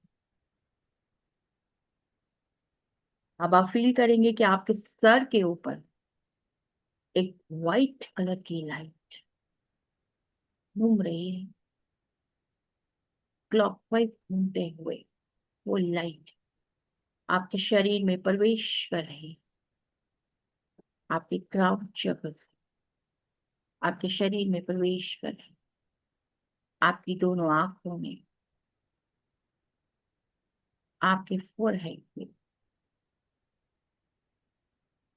A: अब आप फील करेंगे कि आपके सर के ऊपर एक व्हाइट कलर की लाइट घूम रही है, क्लॉकवाइज घूमते हुए वो लाइट आपके शरीर में प्रवेश कर रही है। आपके क्राउन चक्र से आपके शरीर में प्रवेश कर रही है। आपकी दोनों आंखों में, आपके फोरहेड पे,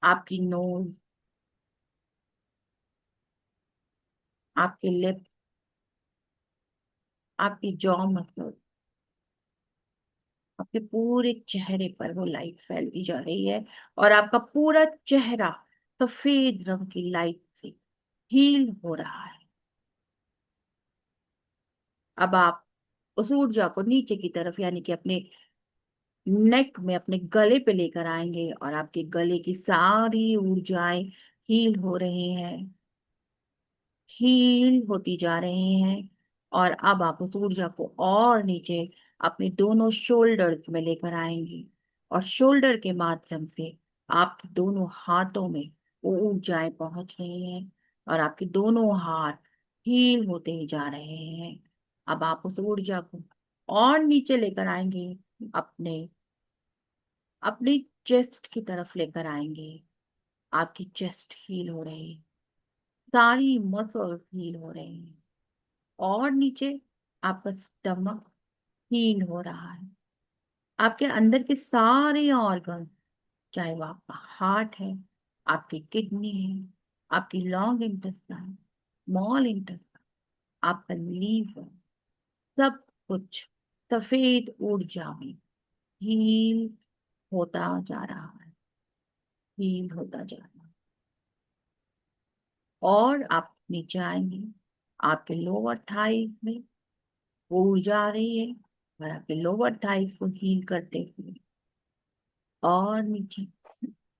A: आपकी नोज, आपके लिप, आपकी जॉ मसल, आपके पूरे चेहरे पर वो लाइट फैलती जा रही है और आपका पूरा चेहरा सफेद रंग की लाइट से हील हो रहा है। अब आप उस ऊर्जा को नीचे की तरफ यानी कि अपने नेक में, अपने गले पे लेकर आएंगे और आपके गले की सारी ऊर्जाएं हील हो रही हैं, हील होती जा रही हैं। और अब आप उस ऊर्जा को और नीचे अपने दोनों शोल्डर्स में लेकर आएंगे और शोल्डर के माध्यम से आपके दोनों हाथों में वो ऊर्जाएं पहुंच रही हैं और आपके दोनों हाथ हील होते ही जा रहे हैं। अब आप उस ऊर्जा को और नीचे लेकर आएंगे अपने अपनी चेस्ट की तरफ लेकर आएंगे। आपकी चेस्ट हील हो रही है, सारी मसल्स हील हो रहे हैं, और नीचे आपका स्टमक हील हो रहा है। आपके अंदर के सारे ऑर्गन, चाहे वो आपका हार्ट है, आपकी किडनी है, आपकी लॉन्ग इंटेस्टाइन, स्मॉल इंटेस्टाइन, आपका लीवर, सब कुछ सफेद ऊर्जा में हील होता जा रहा है, हील होता जा रहा है। और आप नीचे आएंगे, आपके लोअर थाइस में वो ऊर्जा आ रही है, और आपके लोअर थाइस को हील करते हुए, और नीचे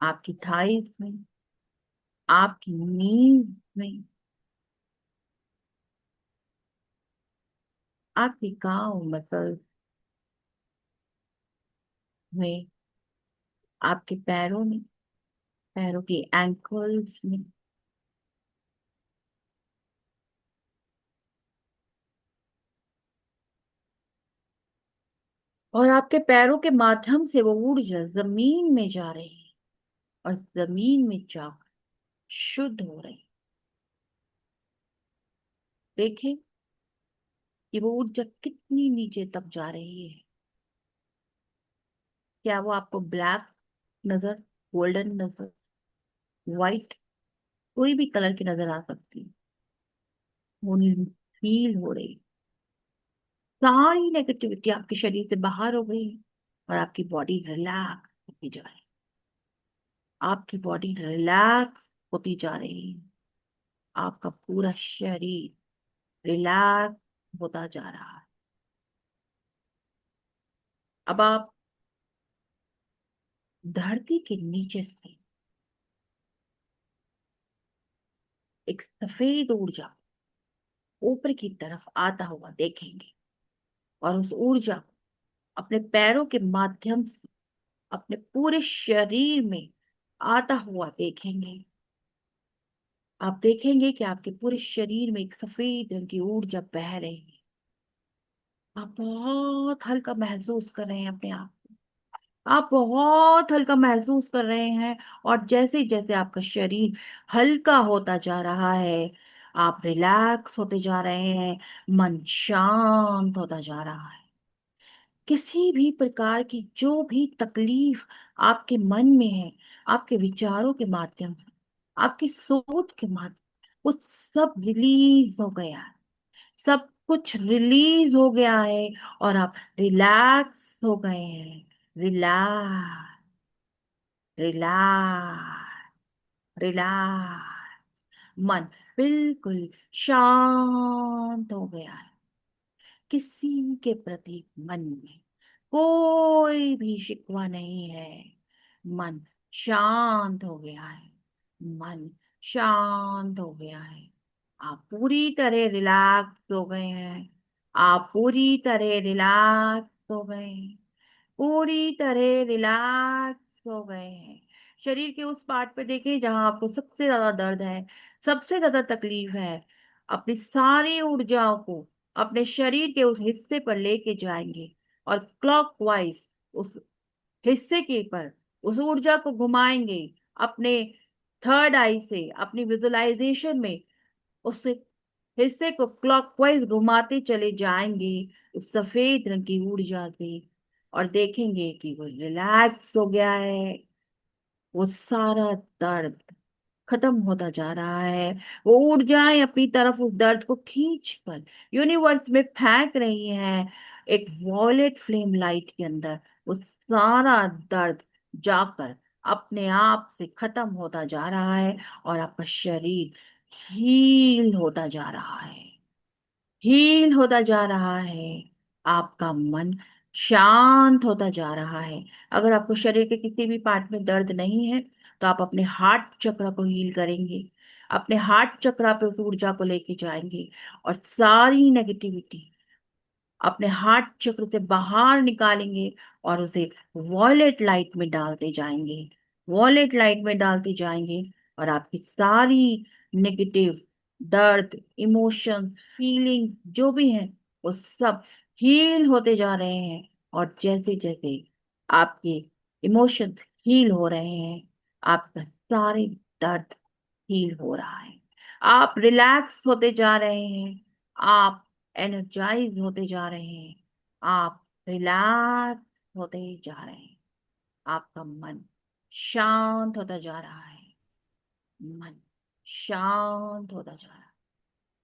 A: आपकी थाइस में, आपकी नीज में, आपकी काव मसल्स में, आपके पैरों में, पैरों की एंकल्स में, और आपके पैरों के माध्यम से वो ऊर्जा जमीन में जा रही है, और जमीन में जाकर शुद्ध हो रही है। देखें कि वो ऊर्जा कितनी नीचे तक जा रही है। क्या वो आपको ब्लैक नजर, गोल्डन नजर, व्हाइट, कोई भी कलर की नजर आ सकती है? वो फील हो रही, सारी नेगेटिविटी आपके शरीर से बाहर हो गई, और आपकी बॉडी रिलैक्स होती जा रही है, आपकी बॉडी रिलैक्स होती जा रही है, आपका पूरा शरीर रिलैक्स होता जा रहा है। अब आप धरती के नीचे से एक सफेद ऊर्जा ऊपर की तरफ आता हुआ देखेंगे, और उस ऊर्जा को अपने पैरों के माध्यम से अपने पूरे शरीर में आता हुआ देखेंगे। आप देखेंगे कि आपके पूरे शरीर में एक सफेद रंग की ऊर्जा बह रही है। आप बहुत हल्का महसूस कर रहे हैं अपने आप को, आप बहुत हल्का महसूस कर रहे हैं, और जैसे जैसे आपका शरीर हल्का होता जा रहा है, आप रिलैक्स होते जा रहे हैं, मन शांत होता जा रहा है। किसी भी प्रकार की जो भी तकलीफ आपके मन में है, आपके विचारों के माध्यम से, आपकी सोच के माध्यम, वो सब रिलीज हो गया है, सब कुछ रिलीज हो गया है, और आप रिलैक्स हो गए हैं। Relax, relax, relax. मन बिल्कुल शांत हो गया है। किसी के प्रति मन में कोई भी शिकवा नहीं है। मन शांत हो गया है, मन शांत हो गया है। आप पूरी तरह रिलैक्स हो गए हैं, आप पूरी तरह रिलैक्स हो गए हैं, पूरी तरह रिलैक्स हो गए हैं। शरीर के उस पार्ट पे देखिए जहां आपको सबसे ज्यादा दर्द है, सबसे ज्यादा तकलीफ है। अपनी सारी ऊर्जाओं को अपने शरीर के उस हिस्से पर लेके जाएंगे, और क्लॉकवाइज उस हिस्से के पर उस ऊर्जा को घुमाएंगे। अपने थर्ड आई से अपनी विजुअलाइजेशन में उस हिस्से को क्लॉकवाइज घुमाते चले जाएंगे उस सफेद रंग की ऊर्जा से, और देखेंगे कि वो रिलैक्स हो गया है। वो सारा दर्द खत्म होता जा रहा है। वो ऊर्जाएं अपनी तरफ उस दर्द को खींच कर यूनिवर्स में फेंक रही हैं, एक वॉयलेट फ्लेम लाइट के अंदर। वो सारा दर्द जाकर अपने आप से खत्म होता जा रहा है, और आपका शरीर हील होता जा रहा है, हील होता जा रहा है। आपका मन शांत होता जा रहा है। अगर आपको शरीर के किसी भी पार्ट में दर्द नहीं है, तो आप अपने हार्ट चक्र को हील करेंगे, अपने हार्ट चक्र पे उस ऊर्जा को लेके जाएंगे, और सारी नेगेटिविटी अपने हार्ट चक्र से बाहर निकालेंगे, और उसे वॉयलेट लाइट में डालते जाएंगे, वॉयलेट लाइट में डालते जाएंगे। और आपकी सारी नेगेटिव दर्द, इमोशंस, फीलिंग्स जो भी हैं, वो सब हील होते जा रहे हैं, और जैसे जैसे आपके इमोशंस हील हो रहे हैं, आपका सारे दर्द हील हो रहा है, आप रिलैक्स होते जा रहे हैं, आप एनर्जाइज होते जा रहे हैं, आप रिलैक्स होते जा रहे हैं, आपका मन शांत होता जा रहा है, मन शांत होता जा रहा है।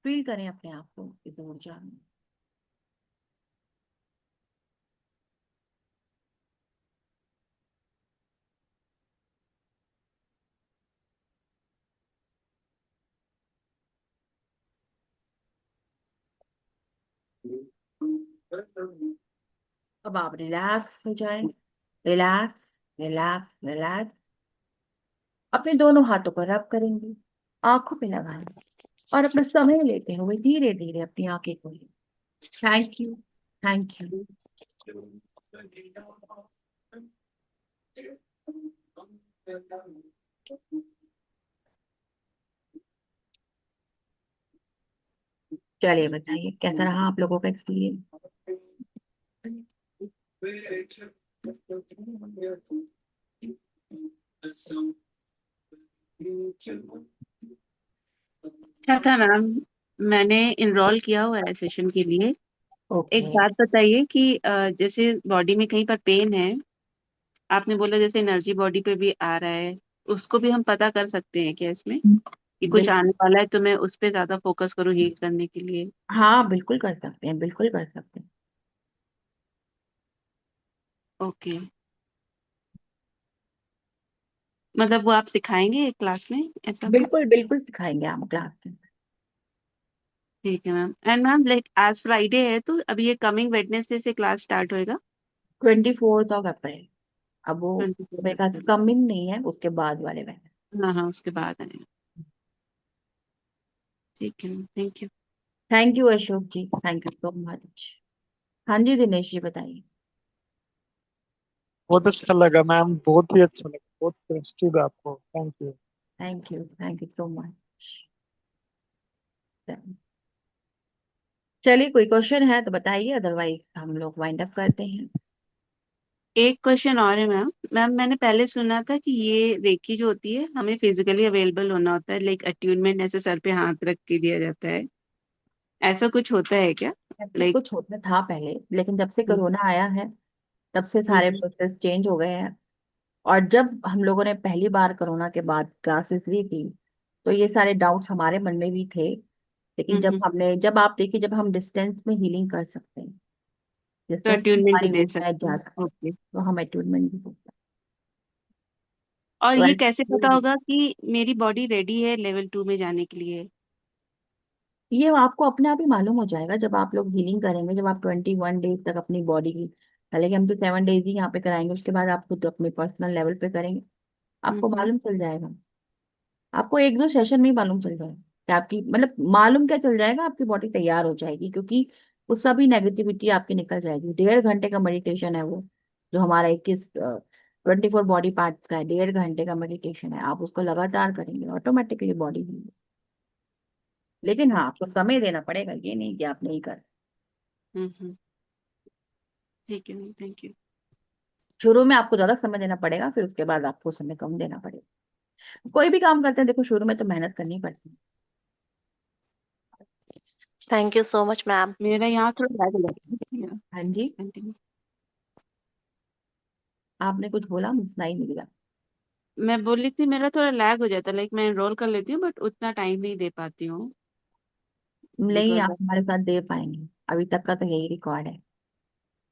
A: फील करें अपने आप को इस ऊर्जा में। अब आप रिलैक्स हो जाए, रिलैक्स रिलैक्स रिलैक्स। अपने दोनों हाथों को रब करेंगे, आंखों पे लगाएंगे और अपना समय लेते हुए धीरे धीरे अपनी आंखें खोलें। Thank you, thank you. चलिए बताइए कैसा रहा आप लोगों का एक्सपीरियंस।
E: अच्छा था मैम, मैंने इनरोल किया हुआ है सेशन के लिए। एक
A: ओके।
E: बात बताइए कि जैसे बॉडी में कहीं पर पेन है, आपने बोला जैसे एनर्जी बॉडी पे भी आ रहा है, उसको भी हम पता कर सकते हैं क्या इसमें कि कुछ
A: बिल्कुल,
E: आने वाला है तो मैं उस पे ज्यादा फोकस करूँ हील करने के लिए?
A: हाँ बिल्कुल कर सकते हैं, बिल्कुल कर सकते हैं।
E: ओके, मतलब वो आप सिखाएंगे क्लास में ऐसा कुछ?
A: बिल्कुल बिल्कुल सिखाएंगे हम क्लास में।
E: ठीक है मैम। एंड मैम लाइक आज फ्राइडे है तो अभी ये कमिंग वेडनेसडे से क्लास स्टार्ट होएगा?
A: 24 अप्रैल। अब वो
E: 24
A: मेरे ख्याल
E: अप्रैल।
A: कमिंग नहीं है, उसके बाद वाले में।
E: हाँ हाँ, उसके बाद आएगा। ठीक है ma'am, thank you.
A: Thank you Ashok ji, thank you so much. हाँ जी दिनेश जी बताइए।
I: बहुत अच्छा लगा मैम, बहुत ही अच्छा लगा, बहुत पॉजिटिव है आपको, thank you.
A: Thank you so much. चलिए कोई क्वेश्चन है तो बताइए, अदरवाइज हम लोग वाइंड अप करते हैं।
E: एक क्वेश्चन और है मैम। मैम मैंने पहले सुना था कि ये रेकी जो होती है हमें फिजिकली अवेलेबल होना होता है, लाइक अट्यूनमेंट ऐसे सर पे हाथ रख के दिया जाता है, ऐसा कुछ होता है क्या?
A: ऐसा
E: लाइक।
A: कुछ होता था पहले, लेकिन जब से कोरोना आया है तब से सारे प्रोसेस चेंज हो गए हैं। और जब हम लोगों ने पहली बार कोरोना के बाद क्लासेस ली थी तो ये सारे डाउट्स हमारे मन में भी थे। लेकिन जब आप देखिए, जब हम डिस्टेंस में हीलिंग कर सकते हैं,
E: तो
A: डिस्टेंस में
E: अट्यूनमेंट भी
A: हमारी
E: दे
A: ऊर्जाएं
E: सकते
A: जा
E: हैं,
A: सकती
E: ओके।
A: हैं, तो हम अट्यूनमेंट भी होता
E: और
A: है।
E: ये
A: तो
E: कैसे पता होगा कि मेरी बॉडी रेडी है लेवल 2 में जाने के लिए?
A: ये आपको अपने आप ही मालूम हो जाएगा जब आप लोग हीलिंग करेंगे, जब आप 21 डेज तक अपनी बॉडी की, हालांकि हम तो 7 डेज ही यहाँ पे कराएंगे, उसके बाद आप खुद अपने पर्सनल लेवल पे करेंगे, आपको
E: हम्म।
A: मालूम चल जाएगा। आपको एक दो सेशन में ही मालूम चल जाएगा कि आपकी, मतलब मालूम क्या चल जाएगा, आपकी बॉडी तैयार हो जाएगी, क्योंकि वो सभी नेगेटिविटी आपकी निकल जाएगी। 1.5 घंटे का मेडिटेशन है वो, जो हमारा 24 बॉडी पार्ट्स का है, 1.5 घंटे का मेडिटेशन है। आप उसको लगातार करेंगे, ऑटोमेटिकली बॉडी हील। लेकिन हाँ, आपको समय देना पड़ेगा, ये नहीं कि आप नहीं कर।
E: हम्म। ठीक है मैम, थैंक यू।
A: शुरू में आपको ज्यादा समय देना पड़ेगा, फिर उसके बाद आपको समय कम देना पड़ेगा। कोई भी काम करते हैं देखो, शुरू में तो मेहनत करनी पड़ती है।
B: Thank you so much ma'am.
E: मेरा यहाँ थोड़ा लैग लग रहा है।
A: हाँ जी,
E: कंटिन्यू।
A: आपने कुछ बोला, मुझे सुनाई नहीं दिया।
E: मैं बोल रही थी मेरा थोड़ा लैग हो जाता है, लाइक मैं एनरोल कर लेती हूँ बट उतना टाइम नहीं दे पाती हूँ
A: नहीं,
E: बिकॉज
A: आप हमारे साथ दे पाएंगे, अभी तक का तो यही रिकॉर्ड है।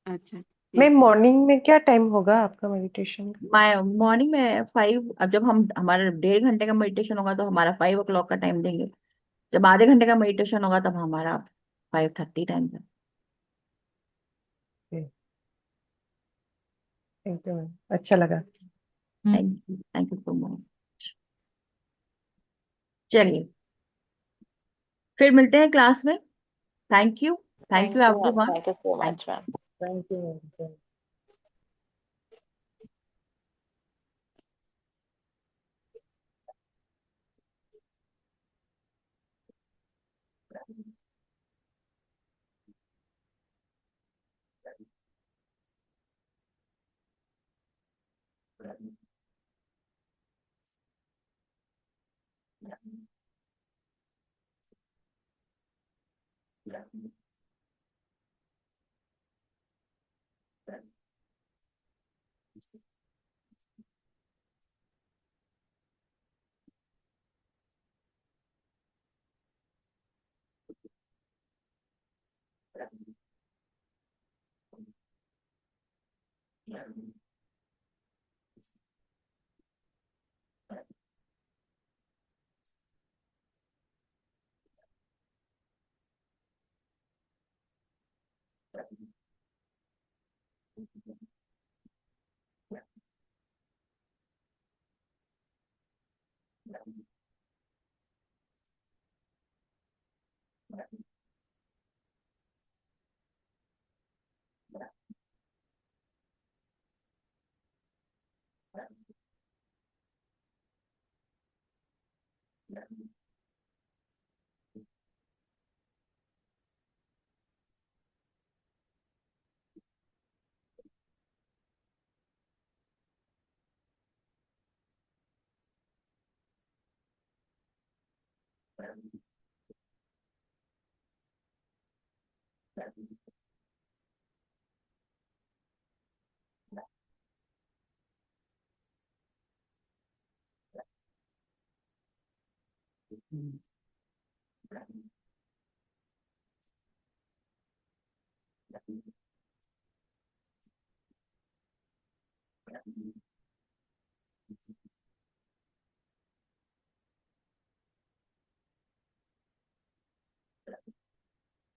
E: अच्छा
D: मैम
E: ठीक है।
D: मॉर्निंग में क्या टाइम होगा आपका मेडिटेशन का?
A: मॉर्निंग में 5, अब जब हम हमारा 1.5 घंटे का मेडिटेशन होगा तो हमारा 5 o'clock का टाइम देंगे। जब आधे घंटे का मेडिटेशन होगा तब हमारा 5:30 टाइम है।
D: थैंक यू मैम, अच्छा लगा।
A: Thank you so much. चलिए फिर मिलते हैं क्लास में। Thank you
B: thank you ma'am,
A: everyone.
B: Thank you so
A: thank
B: much ma'am.
I: Thank you ma'am.